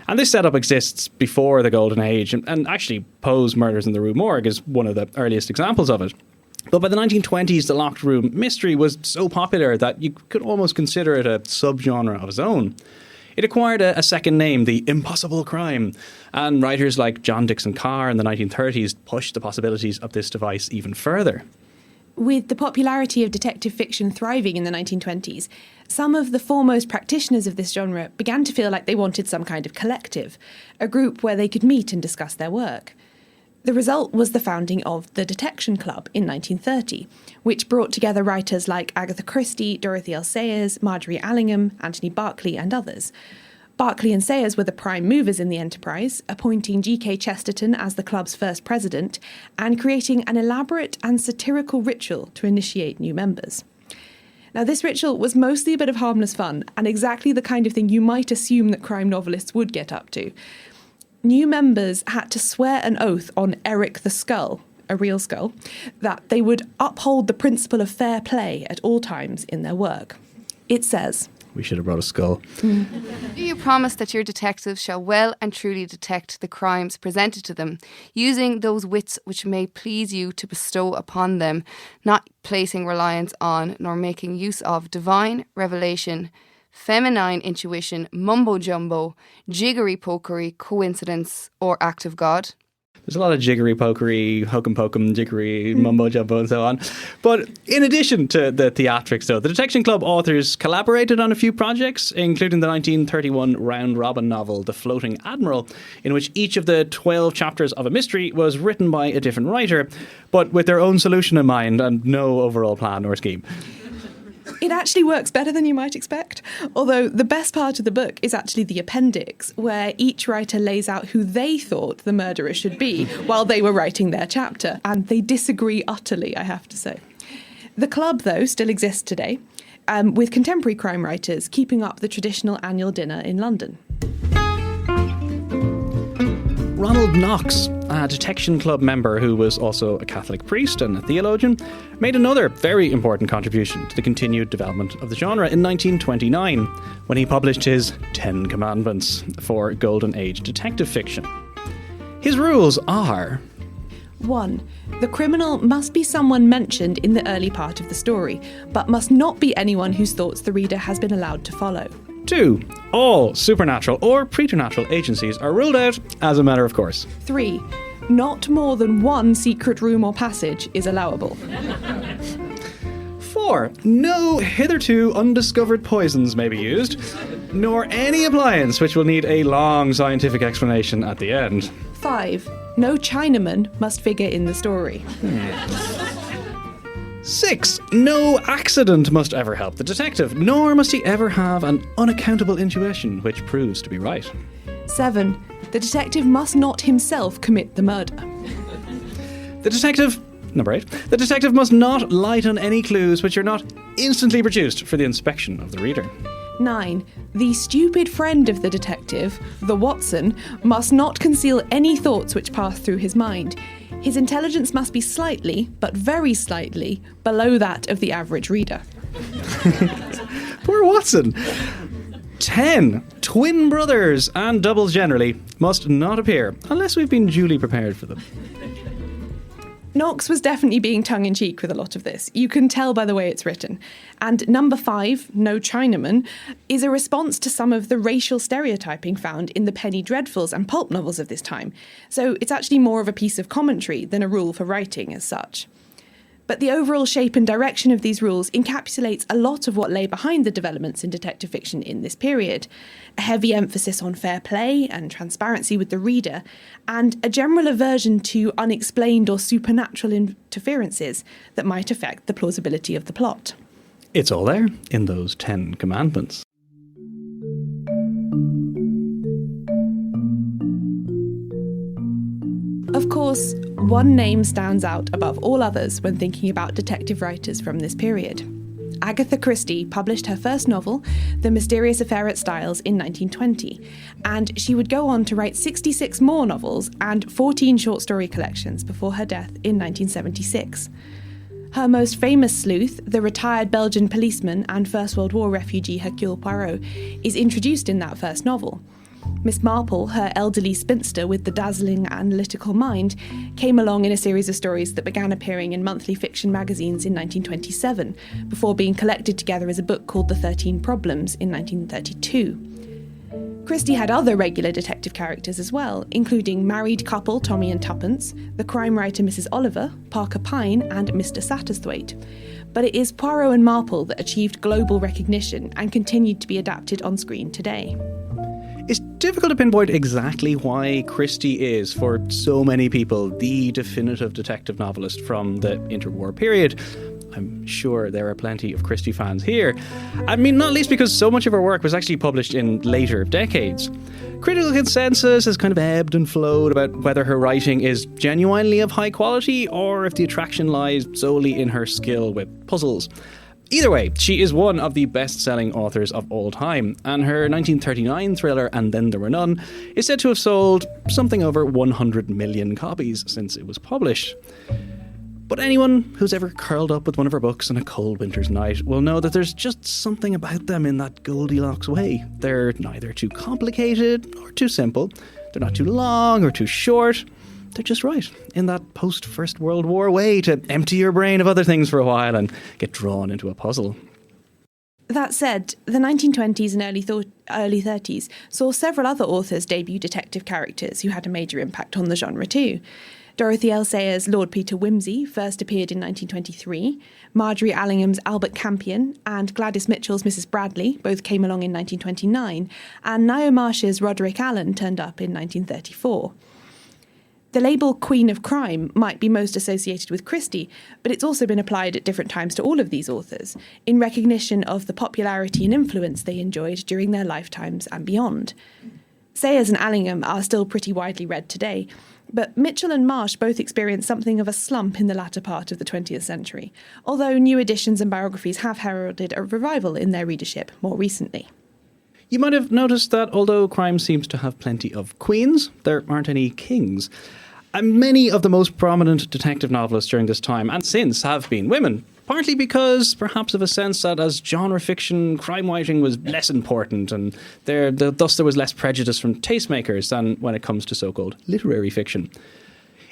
[SPEAKER 2] And this setup exists before the Golden Age, and actually Poe's Murders in the Rue Morgue is one of the earliest examples of it. But by the 1920s, the locked room mystery was so popular that you could almost consider it a subgenre of its own. It acquired a second name, the impossible crime, and writers like John Dixon Carr in the 1930s pushed the possibilities of this device even further.
[SPEAKER 3] With the popularity of detective fiction thriving in the 1920s, some of the foremost practitioners of this genre began to feel like they wanted some kind of collective, a group where they could meet and discuss their work. The result was the founding of the Detection Club in 1930, which brought together writers like Agatha Christie, Dorothy L. Sayers, Marjorie Allingham, Anthony Berkeley, and others. Berkeley and Sayers were the prime movers in the enterprise, appointing G.K. Chesterton as the club's first president and creating an elaborate and satirical ritual to initiate new members. Now, this ritual was mostly a bit of harmless fun and exactly the kind of thing you might assume that crime novelists would get up to. New members had to swear an oath on Eric the Skull, a real skull, that they would uphold the principle of fair play at all times in their work. It says,
[SPEAKER 2] We should have brought a skull.
[SPEAKER 9] Do you promise that your detectives shall well and truly detect the crimes presented to them, using those wits which may please you to bestow upon them, not placing reliance on nor making use of divine revelation, feminine intuition, mumbo-jumbo, jiggery-pokery, coincidence, or act of God?
[SPEAKER 2] There's a lot of jiggery-pokery, hokum-pokum, jiggery, mumbo-jumbo and so on. But in addition to the theatrics, though, the Detection Club authors collaborated on a few projects, including the 1931 round-robin novel The Floating Admiral, in which each of the 12 chapters of a mystery was written by a different writer, but with their own solution in mind and no overall plan or scheme.
[SPEAKER 3] It actually works better than you might expect, although the best part of the book is actually the appendix, where each writer lays out who they thought the murderer should be while they were writing their chapter, and they disagree utterly, I have to say. The club, though, still exists today, with contemporary crime writers keeping up the traditional annual dinner in London.
[SPEAKER 2] Ronald Knox, a Detection Club member who was also a Catholic priest and a theologian, made another very important contribution to the continued development of the genre in 1929, when he published his 10 Commandments for Golden Age detective fiction. His rules are:
[SPEAKER 3] 1. The criminal must be someone mentioned in the early part of the story, but must not be anyone whose thoughts the reader has been allowed to follow.
[SPEAKER 2] 2. All supernatural or preternatural agencies are ruled out as a matter of course.
[SPEAKER 3] 3. Not more than one secret room or passage is allowable.
[SPEAKER 2] 4. No hitherto undiscovered poisons may be used, nor any appliance which will need a long scientific explanation at the end.
[SPEAKER 3] 5. No Chinaman must figure in the story.
[SPEAKER 2] 6. No accident must ever help the detective, nor must he ever have an unaccountable intuition which proves to be right.
[SPEAKER 3] 7. The detective must not himself commit the murder.
[SPEAKER 2] Number 8. The detective must not light on any clues which are not instantly produced for the inspection of the reader.
[SPEAKER 3] 9. The stupid friend of the detective, the Watson, must not conceal any thoughts which pass through his mind. His intelligence must be slightly, but very slightly, below that of the average reader.
[SPEAKER 2] Poor Watson. 10. Twin brothers, and doubles generally, must not appear unless we've been duly prepared for them.
[SPEAKER 3] Knox was definitely being tongue-in-cheek with a lot of this. You can tell by the way it's written. And number 5, No Chinaman, is a response to some of the racial stereotyping found in the penny dreadfuls and pulp novels of this time. So it's actually more of a piece of commentary than a rule for writing as such. But the overall shape and direction of these rules encapsulates a lot of what lay behind the developments in detective fiction in this period. A heavy emphasis on fair play and transparency with the reader, and a general aversion to unexplained or supernatural interferences that might affect the plausibility of the plot.
[SPEAKER 2] It's all there in those 10 Commandments.
[SPEAKER 3] Of course, one name stands out above all others when thinking about detective writers from this period. Agatha Christie published her first novel, The Mysterious Affair at Styles, in 1920, and she would go on to write 66 more novels and 14 short story collections before her death in 1976. Her most famous sleuth, the retired Belgian policeman and First World War refugee Hercule Poirot, is introduced in that first novel. Miss Marple, her elderly spinster with the dazzling analytical mind, came along in a series of stories that began appearing in monthly fiction magazines in 1927, before being collected together as a book called The 13 Problems in 1932. Christie had other regular detective characters as well, including married couple Tommy and Tuppence, the crime writer Mrs. Oliver, Parker Pine, and Mr. Satterthwaite. But it is Poirot and Marple that achieved global recognition and continued to be adapted on screen today.
[SPEAKER 2] It's difficult to pinpoint exactly why Christie is, for so many people, the definitive detective novelist from the interwar period. I'm sure there are plenty of Christie fans here. I mean, not least because so much of her work was actually published in later decades. Critical consensus has kind of ebbed and flowed about whether her writing is genuinely of high quality or if the attraction lies solely in her skill with puzzles. Either way, she is one of the best-selling authors of all time, and her 1939 thriller And Then There Were None is said to have sold something over 100 million copies since it was published. But anyone who's ever curled up with one of her books on a cold winter's night will know that there's just something about them in that Goldilocks way. They're neither too complicated or too simple. They're not too long or too short. They're just right, in that post-First World War way to empty your brain of other things for a while and get drawn into a puzzle.
[SPEAKER 3] That said, the 1920s and early 30s saw several other authors debut detective characters who had a major impact on the genre too. Dorothy L. Sayers' Lord Peter Wimsey first appeared in 1923, Marjorie Allingham's Albert Campion and Gladys Mitchell's Mrs. Bradley both came along in 1929, and Niall Marsh's Roderick Allen turned up in 1934. The label Queen of Crime might be most associated with Christie, but it's also been applied at different times to all of these authors, in recognition of the popularity and influence they enjoyed during their lifetimes and beyond. Sayers and Allingham are still pretty widely read today, but Mitchell and Marsh both experienced something of a slump in the latter part of the 20th century, although new editions and biographies have heralded a revival in their readership more recently.
[SPEAKER 2] You might have noticed that although crime seems to have plenty of queens, there aren't any kings. And many of the most prominent detective novelists during this time and since have been women, partly because perhaps of a sense that as genre fiction, crime writing was less important and thus there was less prejudice from tastemakers than when it comes to so-called literary fiction.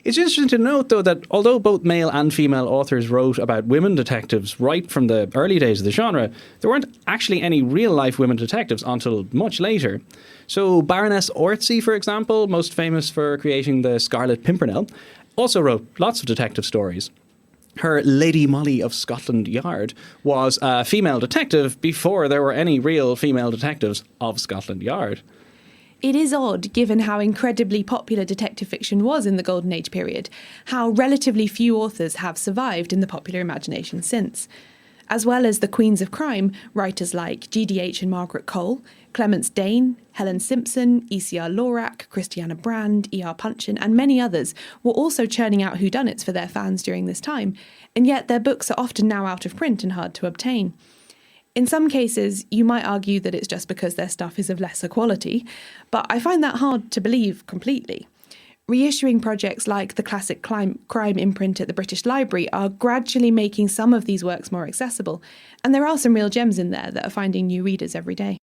[SPEAKER 2] It's interesting to note, though, that although both male and female authors wrote about women detectives right from the early days of the genre, there weren't actually any real-life women detectives until much later. So Baroness Orczy, for example, most famous for creating the Scarlet Pimpernel, also wrote lots of detective stories. Her Lady Molly of Scotland Yard was a female detective before there were any real female detectives of Scotland Yard.
[SPEAKER 3] It is odd, given how incredibly popular detective fiction was in the Golden Age period, how relatively few authors have survived in the popular imagination since. As well as the Queens of Crime, writers like GDH and Margaret Cole, Clemence Dane, Helen Simpson, E.C.R. Lorac, Christiana Brand, E.R. Punchin, and many others were also churning out whodunits for their fans during this time, and yet their books are often now out of print and hard to obtain. In some cases, you might argue that it's just because their stuff is of lesser quality, but I find that hard to believe completely. Reissuing projects like the classic crime imprint at the British Library are gradually making some of these works more accessible, and there are some real gems in there that are finding new readers every day.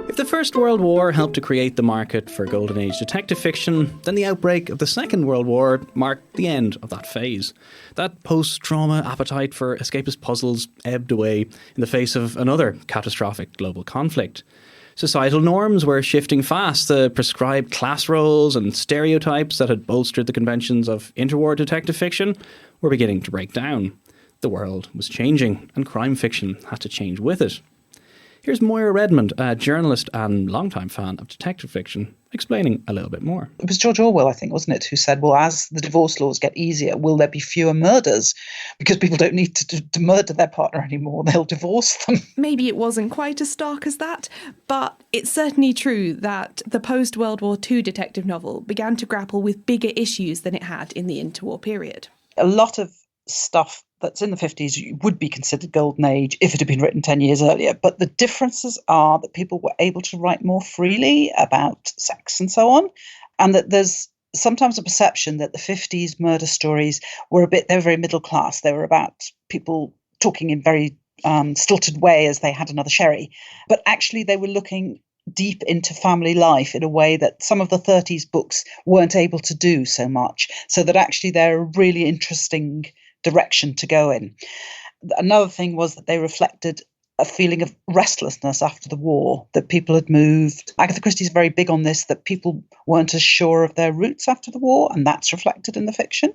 [SPEAKER 2] If the First World War helped to create the market for Golden Age detective fiction, then the outbreak of the Second World War marked the end of that phase. That post-trauma appetite for escapist puzzles ebbed away in the face of another catastrophic global conflict. Societal norms were shifting fast. The prescribed class roles and stereotypes that had bolstered the conventions of interwar detective fiction were beginning to break down. The world was changing, and crime fiction had to change with it. Here's Moira Redmond, a journalist and longtime fan of detective fiction, explaining a little bit more.
[SPEAKER 10] It was George Orwell, I think, wasn't it, who said, well, as the divorce laws get easier, will there be fewer murders? Because people don't need to murder their partner anymore. They'll divorce them.
[SPEAKER 3] Maybe it wasn't quite as stark as that, but it's certainly true that the post-World War II detective novel began to grapple with bigger issues than it had in the interwar period.
[SPEAKER 10] A lot of stuff that's in the 50s would be considered golden age if it had been written 10 years earlier. But the differences are that people were able to write more freely about sex and so on, and that there's sometimes a perception that the 50s murder stories were they were very middle class. They were about people talking in very stilted way as they had another sherry. But actually they were looking deep into family life in a way that some of the 30s books weren't able to do so much. So that actually they're a really interesting direction to go in. Another thing was that they reflected a feeling of restlessness after the war, that people had moved. Agatha Christie's very big on this, that people weren't as sure of their roots after the war, and that's reflected in the fiction.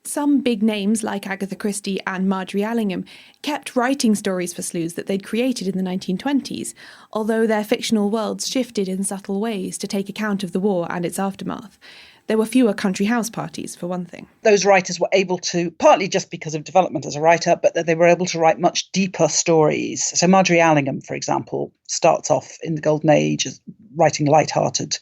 [SPEAKER 3] Some big names like Agatha Christie and Marjorie Allingham kept writing stories for sleuths that they'd created in the 1920s, although their fictional worlds shifted in subtle ways to take account of the war and its aftermath. There were fewer country house parties, for one thing.
[SPEAKER 10] Those writers were able to, partly just because of development as a writer, but that they were able to write much deeper stories. So Marjorie Allingham, for example, starts off in the Golden Age as writing light-hearted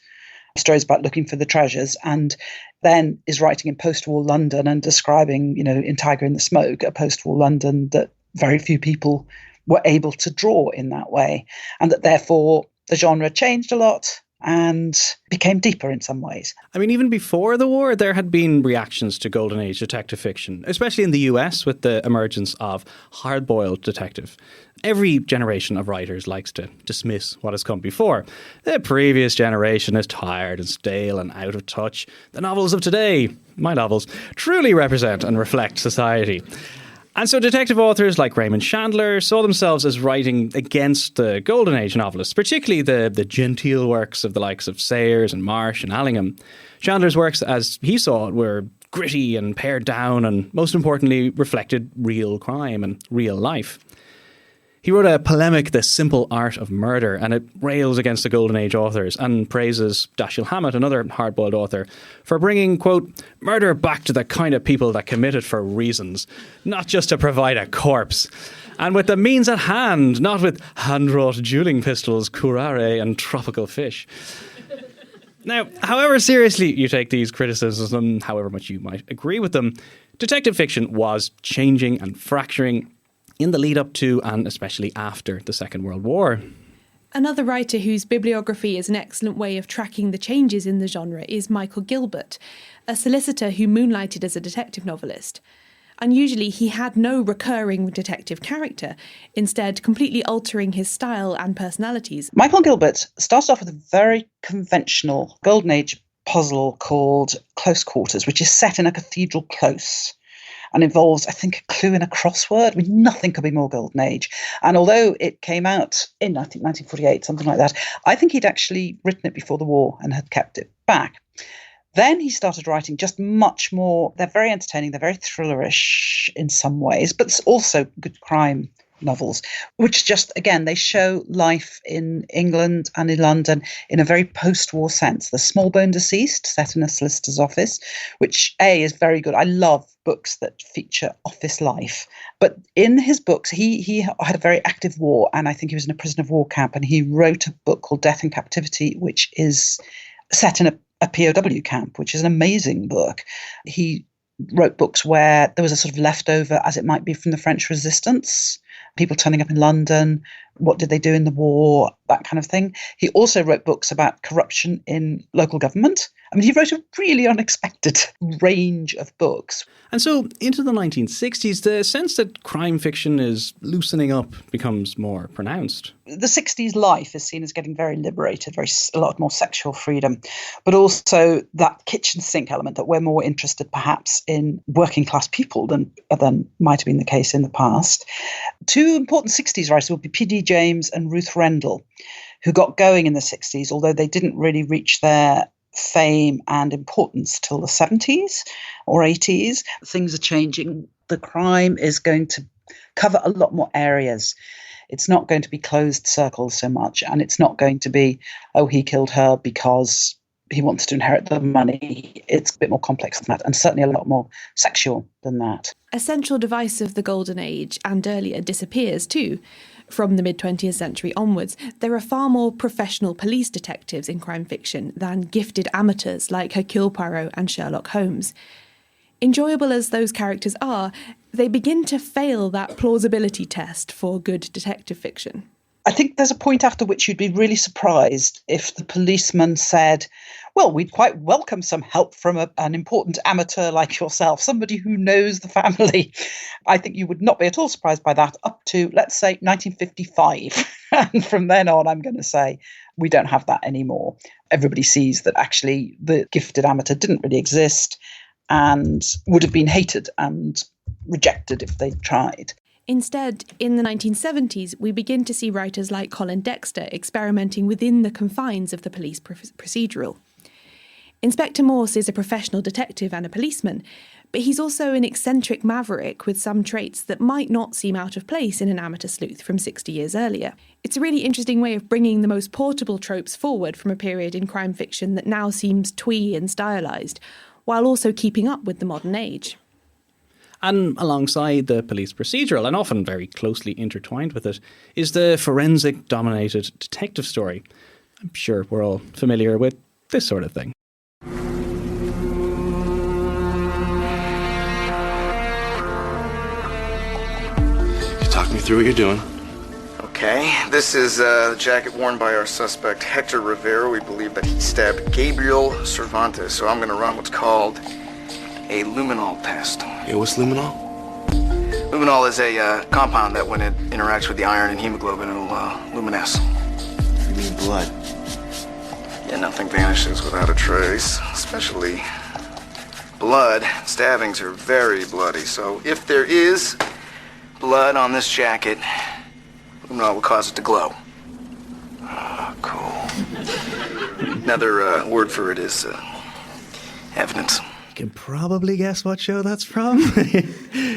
[SPEAKER 10] stories about looking for the treasures, and then is writing in post-war London and describing, in Tiger in the Smoke, a post-war London that very few people were able to draw in that way, and that therefore the genre changed a lot and became deeper in some ways.
[SPEAKER 2] I mean, even before the war, there had been reactions to Golden Age detective fiction, especially in the US with the emergence of hard-boiled detective. Every generation of writers likes to dismiss what has come before. The previous generation is tired and stale and out of touch. The novels of today, my novels, truly represent and reflect society. And so detective authors like Raymond Chandler saw themselves as writing against the Golden Age novelists, particularly the genteel works of the likes of Sayers and Marsh and Allingham. Chandler's works, as he saw it, were gritty and pared down and, most importantly, reflected real crime and real life. He wrote a polemic, The Simple Art of Murder, and it rails against the Golden Age authors and praises Dashiell Hammett, another hard-boiled author, for bringing, quote, murder back to the kind of people that commit it for reasons, not just to provide a corpse. And with the means at hand, not with hand-wrought dueling pistols, curare and tropical fish. Now, however seriously you take these criticisms, however much you might agree with them, detective fiction was changing and fracturing in the lead up to and especially after the Second World War.
[SPEAKER 3] Another writer whose bibliography is an excellent way of tracking the changes in the genre is Michael Gilbert, a solicitor who moonlighted as a detective novelist. Unusually, he had no recurring detective character, instead completely altering his style and personalities.
[SPEAKER 10] Michael Gilbert started off with a very conventional Golden Age puzzle called Close Quarters, which is set in a cathedral close and involves, I think, a clue in a crossword. I mean, nothing could be more Golden Age. And although it came out in, I think, 1948, something like that, I think he'd actually written it before the war and had kept it back. Then he started writing just much more. They're very entertaining. They're very thrillerish in some ways, but it's also good crime novels, which just, again, they show life in England and in London in a very post-war sense. The Smallbone Deceased, set in a solicitor's office, which, is very good. I love books that feature office life. But in his books, he had a very active war, and I think he was in a prison of war camp, and he wrote a book called Death in Captivity, which is set in a POW camp, which is an amazing book. He wrote books where there was a sort of leftover, as it might be, from the French Resistance, people turning up in London, what did they do in the war, that kind of thing. He also wrote books about corruption in local government. I mean, he wrote a really unexpected range of books.
[SPEAKER 2] And so into the 1960s, the sense that crime fiction is loosening up becomes more pronounced.
[SPEAKER 10] The 60s life is seen as getting very liberated, a lot more sexual freedom, but also that kitchen sink element that we're more interested perhaps in working class people than might have been the case in the past. Two important 60s writers would be P.D. James and Ruth Rendell, who got going in the 60s, although they didn't really reach their fame and importance till the 70s or 80s. Things are changing. The crime is going to cover a lot more areas. It's not going to be closed circles so much, and it's not going to be, oh, he killed her because he wants to inherit the money. It's a bit more complex than that, and certainly a lot more sexual than that.
[SPEAKER 3] A central device of the Golden Age and earlier disappears too. From the mid-20th century onwards, there are far more professional police detectives in crime fiction than gifted amateurs like Hercule Poirot and Sherlock Holmes. Enjoyable as those characters are, they begin to fail that plausibility test for good detective fiction.
[SPEAKER 10] I think there's a point after which you'd be really surprised if the policeman said, well, we'd quite welcome some help from an important amateur like yourself, somebody who knows the family. I think you would not be at all surprised by that up to, let's say, 1955. And from then on, I'm going to say, we don't have that anymore. Everybody sees that actually the gifted amateur didn't really exist and would have been hated and rejected if they tried.
[SPEAKER 3] Instead, in the 1970s, we begin to see writers like Colin Dexter experimenting within the confines of the police procedural. Inspector Morse is a professional detective and a policeman, but he's also an eccentric maverick with some traits that might not seem out of place in an amateur sleuth from 60 years earlier. It's a really interesting way of bringing the most portable tropes forward from a period in crime fiction that now seems twee and stylised, while also keeping up with the modern age.
[SPEAKER 2] And alongside the police procedural, and often very closely intertwined with it, is the forensic-dominated detective story. I'm sure we're all familiar with this sort of thing.
[SPEAKER 11] Talk me through what you're doing.
[SPEAKER 12] Okay, this is the jacket worn by our suspect, Hector Rivera. We believe that he stabbed Gabriel Cervantes, so I'm going to run what's called a luminol test.
[SPEAKER 11] Yeah, what's luminol?
[SPEAKER 12] Luminol is a compound that when it interacts with the iron and hemoglobin, it'll luminesce.
[SPEAKER 11] You mean blood?
[SPEAKER 12] Yeah, nothing vanishes without a trace, especially blood. Stabbings are very bloody, so if there is blood on this jacket, luminol will cause it to glow. Oh, cool. Another word for it is evidence.
[SPEAKER 2] You can probably guess what show that's from.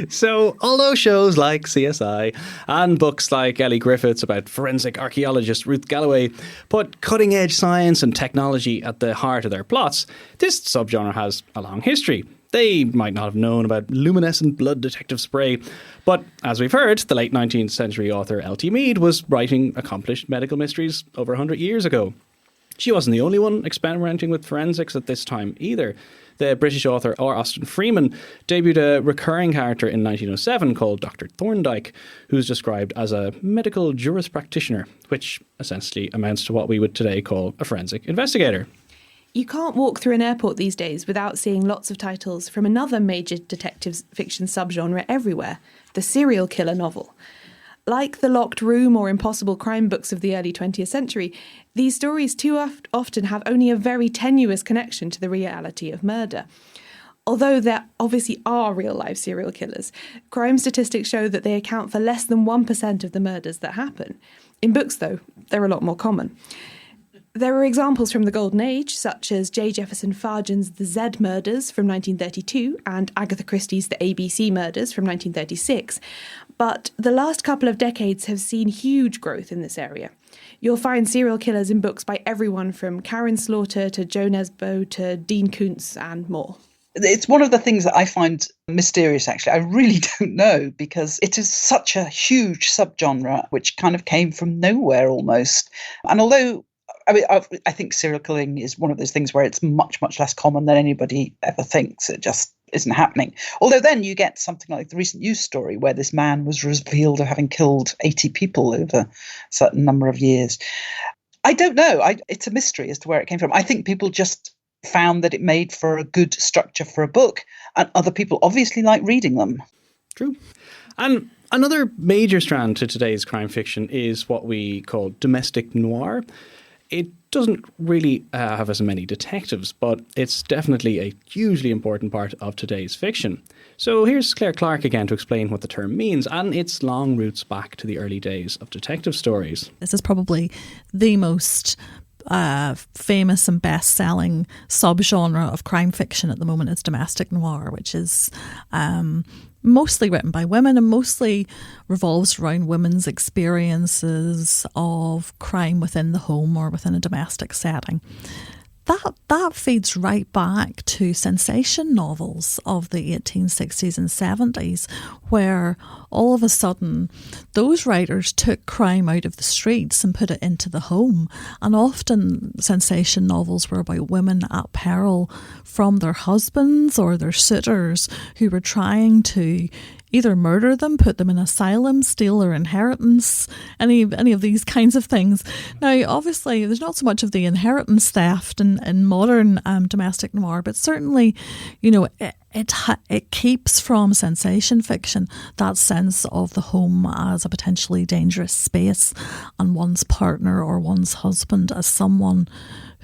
[SPEAKER 2] So, although shows like CSI and books like Ellie Griffith's about forensic archaeologist Ruth Galloway put cutting-edge science and technology at the heart of their plots, this subgenre has a long history. They might not have known about luminescent blood detective spray, but as we've heard, the late 19th century author L.T. Mead was writing accomplished medical mysteries over 100 years ago. She wasn't the only one experimenting with forensics at this time either. The British author R. Austin Freeman debuted a recurring character in 1907 called Dr. Thorndyke, who's described as a medical juris practitioner, which essentially amounts to what we would today call a forensic investigator.
[SPEAKER 3] You can't walk through an airport these days without seeing lots of titles from another major detective fiction subgenre everywhere, the serial killer novel. Like the Locked Room or Impossible Crime books of the early 20th century, these stories too often have only a very tenuous connection to the reality of murder. Although there obviously are real-life serial killers, crime statistics show that they account for less than 1% of the murders that happen. In books, though, they're a lot more common. There are examples from the Golden Age, such as J. Jefferson Farjan's The Z Murders from 1932 and Agatha Christie's The ABC Murders from 1936, but the last couple of decades have seen huge growth in this area. You'll find serial killers in books by everyone from Karen Slaughter to Joe Nesbo to Dean Koontz and more.
[SPEAKER 10] It's one of the things that I find mysterious, actually. I really don't know, because it is such a huge subgenre which kind of came from nowhere almost. And although I think serial killing is one of those things where it's much, much less common than anybody ever thinks. It just isn't happening. Although then you get something like the recent news story where this man was revealed of having killed 80 people over a certain number of years. I don't know. It's a mystery as to where it came from. I think people just found that it made for a good structure for a book, and other people obviously like reading them.
[SPEAKER 2] True. And another major strand to today's crime fiction is what we call domestic noir. It doesn't really have as many detectives, but it's definitely a hugely important part of today's fiction. So here's Claire Clark again to explain what the term means and its long roots back to the early days of detective stories.
[SPEAKER 4] This is probably the most famous and best-selling subgenre of crime fiction at the moment. Is domestic noir, which is mostly written by women and mostly revolves around women's experiences of crime within the home or within a domestic setting. That feeds right back to sensation novels of the 1860s and 70s, where all of a sudden those writers took crime out of the streets and put it into the home. And often sensation novels were about women at peril from their husbands or their suitors who were trying to either murder them, put them in asylum, steal their inheritance, any of these kinds of things. Now, obviously, there's not so much of the inheritance theft in modern domestic noir, but certainly, it keeps from sensation fiction that sense of the home as a potentially dangerous space and one's partner or one's husband as someone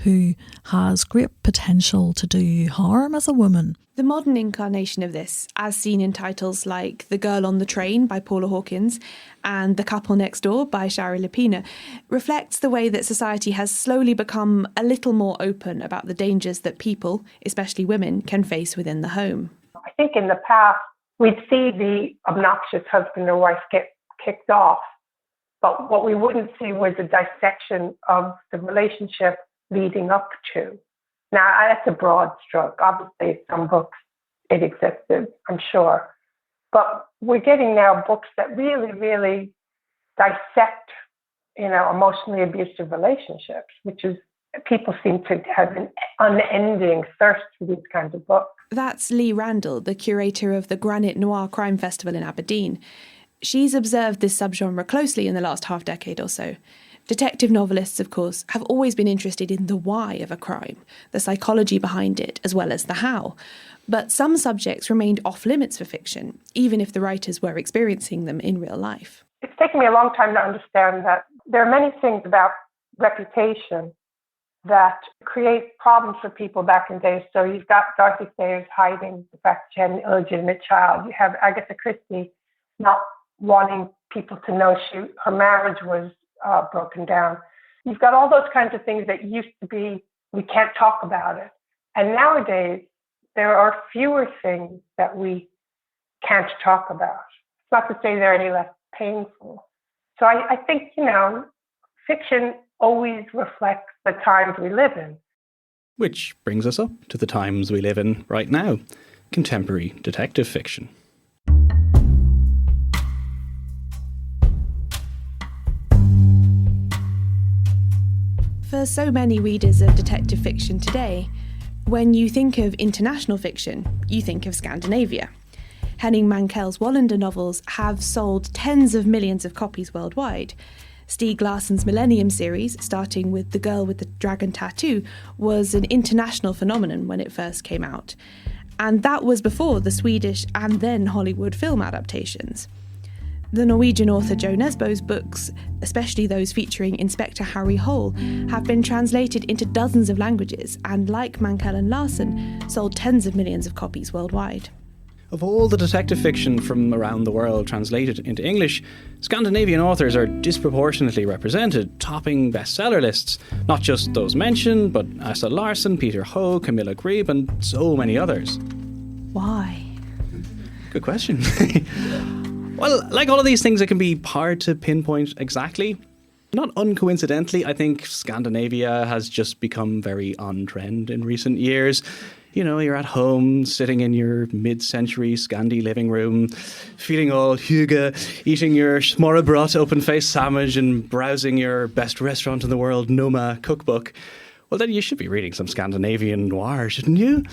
[SPEAKER 4] who has great potential to do harm as a woman.
[SPEAKER 3] The modern incarnation of this, as seen in titles like The Girl on the Train by Paula Hawkins and The Couple Next Door by Shari Lapina, reflects the way that society has slowly become a little more open about the dangers that people, especially women, can face within the home.
[SPEAKER 13] I think in the past, we'd see the obnoxious husband or wife get kicked off, but what we wouldn't see was a dissection of the relationship leading up to. Now, that's a broad stroke. Obviously, some books, it existed, I'm sure. But we're getting now books that really, really dissect, emotionally abusive relationships, which is, people seem to have an unending thirst for these kinds of books.
[SPEAKER 3] That's Lee Randall, the curator of the Granite Noir Crime Festival in Aberdeen. She's observed this subgenre closely in the last half-decade or so. Detective novelists, of course, have always been interested in the why of a crime, the psychology behind it, as well as the how. But some subjects remained off-limits for fiction, even if the writers were experiencing them in real life.
[SPEAKER 13] It's taken me a long time to understand that there are many things about reputation that create problems for people back in days. So you've got Dorothy Sayers hiding the fact that she had an illegitimate child. You have Agatha Christie not wanting people to know her marriage was broken down. You've got all those kinds of things that used to be, we can't talk about it. And nowadays, there are fewer things that we can't talk about. It's not to say they're any less painful. So I think, fiction always reflects the times we live in.
[SPEAKER 2] Which brings us up to the times we live in right now, contemporary detective fiction.
[SPEAKER 3] For so many readers of detective fiction today, when you think of international fiction, you think of Scandinavia. Henning Mankell's Wallander novels have sold tens of millions of copies worldwide. Stieg Larsson's Millennium series, starting with The Girl with the Dragon Tattoo, was an international phenomenon when it first came out. And that was before the Swedish and then Hollywood film adaptations. The Norwegian author Jo Nesbo's books, especially those featuring Inspector Harry Hole, have been translated into dozens of languages and, like Mankell and Larsson, sold tens of millions of copies worldwide.
[SPEAKER 2] Of all the detective fiction from around the world translated into English, Scandinavian authors are disproportionately represented, topping bestseller lists. Not just those mentioned, but Asa Larsson, Peter Ho, Camilla Grebe, and so many others.
[SPEAKER 3] Why?
[SPEAKER 2] Good question. Well, like all of these things, it can be hard to pinpoint exactly. Not uncoincidentally, I think Scandinavia has just become very on trend in recent years. You're at home, sitting in your mid-century Scandi living room, feeling all hygge, eating your smørrebrød open-faced sandwich and browsing your best restaurant in the world, Noma cookbook. Well, then you should be reading some Scandinavian noir, shouldn't you?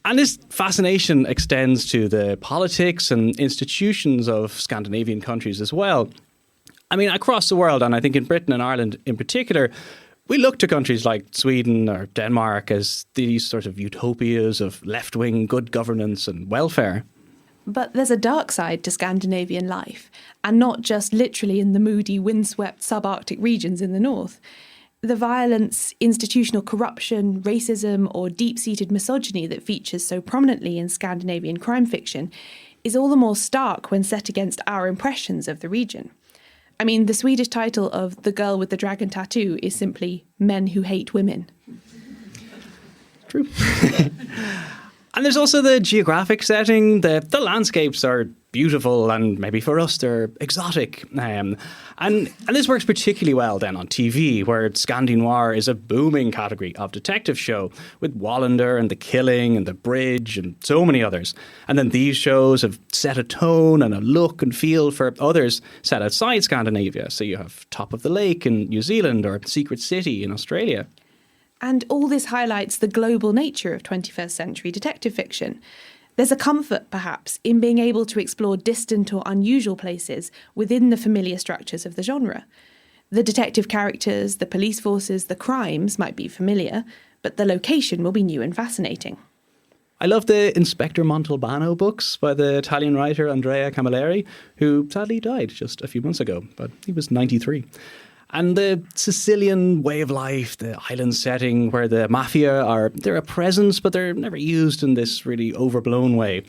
[SPEAKER 2] And this fascination extends to the politics and institutions of Scandinavian countries as well. I mean, across the world, and I think in Britain and Ireland in particular, we look to countries like Sweden or Denmark as these sort of utopias of left-wing good governance and welfare.
[SPEAKER 3] But there's a dark side to Scandinavian life, and not just literally in the moody, windswept subarctic regions in the north. The violence, institutional corruption, racism, or deep-seated misogyny that features so prominently in Scandinavian crime fiction is all the more stark when set against our impressions of the region. I mean, the Swedish title of The Girl with the Dragon Tattoo is simply Men Who Hate Women.
[SPEAKER 2] True. And there's also the geographic setting. The landscapes are beautiful, and maybe for us they're exotic. And this works particularly well then on TV, where Scandinoir is a booming category of detective show, with Wallander and The Killing and The Bridge and so many others. And then these shows have set a tone and a look and feel for others set outside Scandinavia. So you have Top of the Lake in New Zealand or Secret City in Australia.
[SPEAKER 3] And all this highlights the global nature of 21st century detective fiction. There's a comfort, perhaps, in being able to explore distant or unusual places within the familiar structures of the genre. The detective characters, the police forces, the crimes might be familiar, but the location will be new and fascinating.
[SPEAKER 2] I love the Inspector Montalbano books by the Italian writer Andrea Camilleri, who sadly died just a few months ago, but he was 93. And the Sicilian way of life, the island setting where the mafia they're a presence, but they're never used in this really overblown way.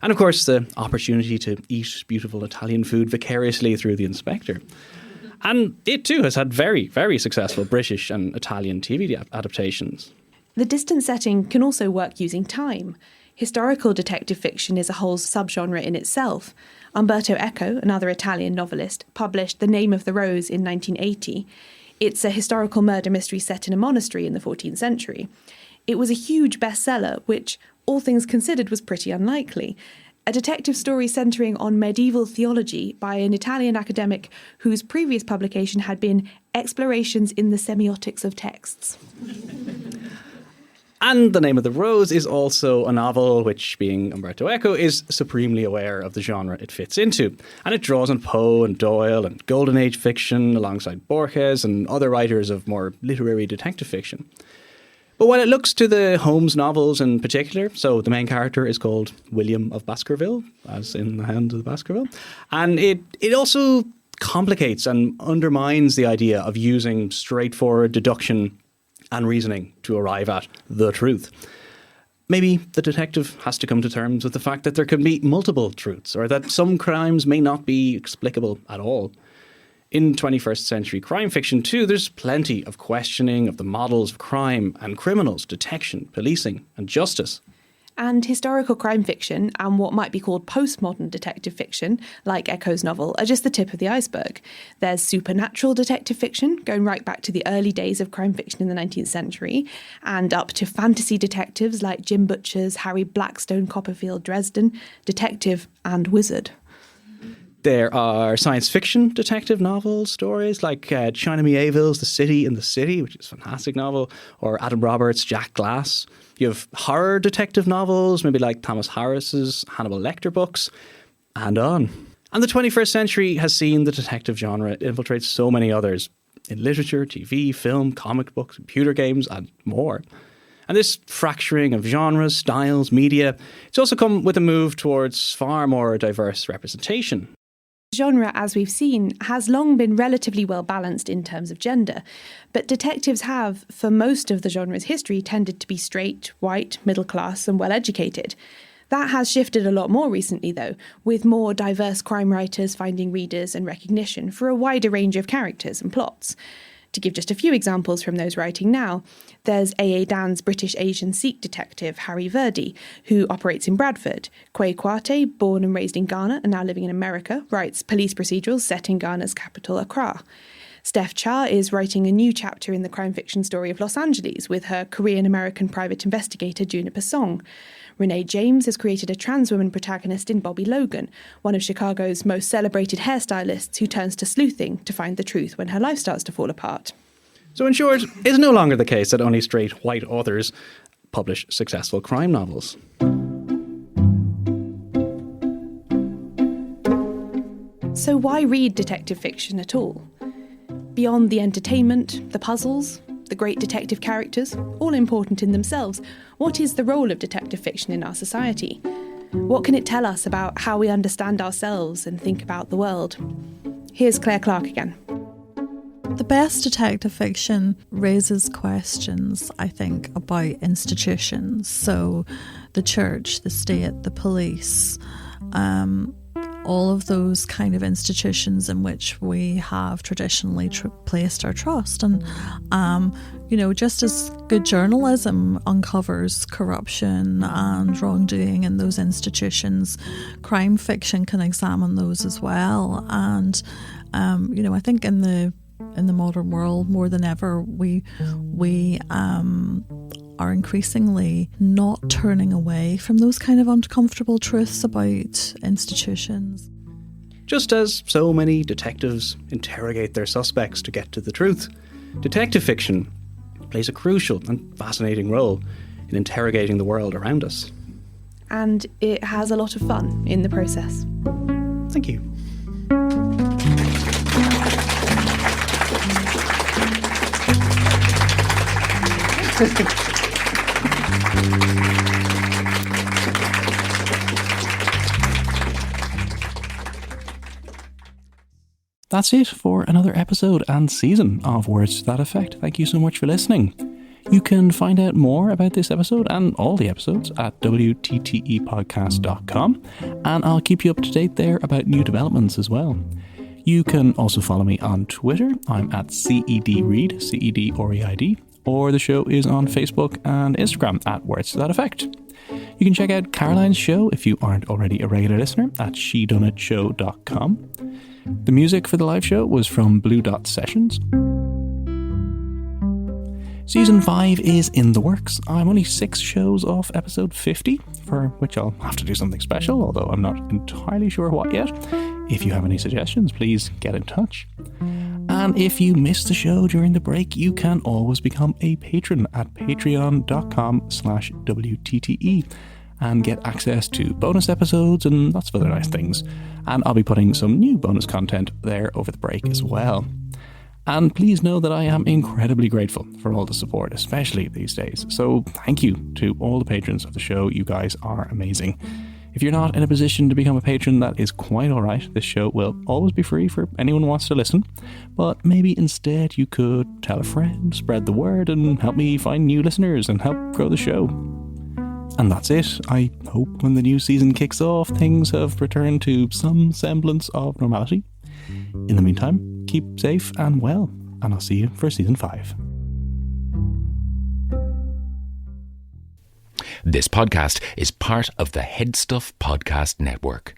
[SPEAKER 2] And of course, the opportunity to eat beautiful Italian food vicariously through the inspector. And it too has had very, very successful British and Italian TV adaptations.
[SPEAKER 3] The distant setting can also work using time. Historical detective fiction is a whole subgenre in itself. Umberto Eco, another Italian novelist, published The Name of the Rose in 1980. It's a historical murder mystery set in a monastery in the 14th century. It was a huge bestseller, which, all things considered, was pretty unlikely. A detective story centering on medieval theology by an Italian academic whose previous publication had been Explorations in the Semiotics of Texts.
[SPEAKER 2] And The Name of the Rose is also a novel which, being Umberto Eco, is supremely aware of the genre it fits into. And it draws on Poe and Doyle and Golden Age fiction alongside Borges and other writers of more literary detective fiction. But when it looks to the Holmes novels in particular, so the main character is called William of Baskerville, as in The Hound of the Baskerville, and it also complicates and undermines the idea of using straightforward deduction and reasoning to arrive at the truth. Maybe the detective has to come to terms with the fact that there can be multiple truths, or that some crimes may not be explicable at all. In 21st century crime fiction too, there's plenty of questioning of the models of crime and criminals, detection, policing and justice.
[SPEAKER 3] And historical crime fiction and what might be called postmodern detective fiction, like Eco's novel, are just the tip of the iceberg. There's supernatural detective fiction, going right back to the early days of crime fiction in the 19th century, and up to fantasy detectives like Jim Butcher's Harry Blackstone Copperfield Dresden, detective and wizard.
[SPEAKER 2] There are science fiction detective novel stories like China Miéville's The City in the City, which is a fantastic novel, or Adam Roberts' Jack Glass. You have horror detective novels, maybe like Thomas Harris's Hannibal Lecter books, and on. And the 21st century has seen the detective genre infiltrate so many others in literature, TV, film, comic books, computer games, and more. And this fracturing of genres, styles, media, it's also come with a move towards far more diverse representation.
[SPEAKER 3] Genre, as we've seen, has long been relatively well balanced in terms of gender, but detectives have, for most of the genre's history, tended to be straight, white, middle class and well educated. That has shifted a lot more recently, though, with more diverse crime writers finding readers and recognition for a wider range of characters and plots. To give just a few examples from those writing now, there's A.A. Dan's British Asian Sikh detective Harry Verdi, who operates in Bradford. Kwei Kwate, born and raised in Ghana and now living in America, writes police procedurals set in Ghana's capital, Accra. Steph Cha is writing a new chapter in the crime fiction story of Los Angeles with her Korean-American private investigator Juniper Song. Renee James has created a trans woman protagonist in Bobby Logan, one of Chicago's most celebrated hairstylists who turns to sleuthing to find the truth when her life starts to fall apart.
[SPEAKER 2] So in short, it's no longer the case that only straight white authors publish successful crime novels.
[SPEAKER 3] So why read detective fiction at all? Beyond the entertainment, the puzzles, the great detective characters, all important in themselves, what is the role of detective fiction in our society? What can it tell us about how we understand ourselves and think about the world? Here's Claire Clark again.
[SPEAKER 4] The best detective fiction raises questions, I think, about institutions. So the church, the state, the police, all of those kind of institutions in which we have traditionally placed our trust. And, just as good journalism uncovers corruption and wrongdoing in those institutions, crime fiction can examine those as well. And, I think in the modern world, more than ever, we are increasingly not turning away from those kind of uncomfortable truths about institutions.
[SPEAKER 2] Just as so many detectives interrogate their suspects to get to the truth, detective fiction plays a crucial and fascinating role in interrogating the world around us.
[SPEAKER 3] And it has a lot of fun in the process.
[SPEAKER 2] Thank you.
[SPEAKER 1] That's it for another episode and season of Words to That Effect. Thank you so much for listening. You can find out more about this episode and all the episodes at WTTEpodcast.com, and I'll keep you up to date there about new developments as well. You can also follow me on Twitter. I'm at CEDReid, CEDReid, or the show is on Facebook and Instagram at Words to That Effect. You can check out Caroline's show if you aren't already a regular listener at shedunnitshow.com. The music for the live show was from Blue Dot Sessions. Season 5 is in the works. I'm only 6 shows off episode 50, for which I'll have to do something special, although I'm not entirely sure what yet. If you have any suggestions, please get in touch. And if you missed the show during the break, you can always become a patron at patreon.com/WTTE and get access to bonus episodes and lots of other nice things. And I'll be putting some new bonus content there over the break as well. And please know that I am incredibly grateful for all the support, especially these days. So thank you to all the patrons of the show. You guys are amazing. If you're not in a position to become a patron, that is quite alright. This show will always be free for anyone who wants to listen. But maybe instead you could tell a friend, spread the word, and help me find new listeners and help grow the show. And that's it. I hope when the new season kicks off, things have returned to some semblance of normality. In the meantime, keep safe and well, and I'll see you for season 5.
[SPEAKER 14] This podcast is part of the Headstuff Podcast Network.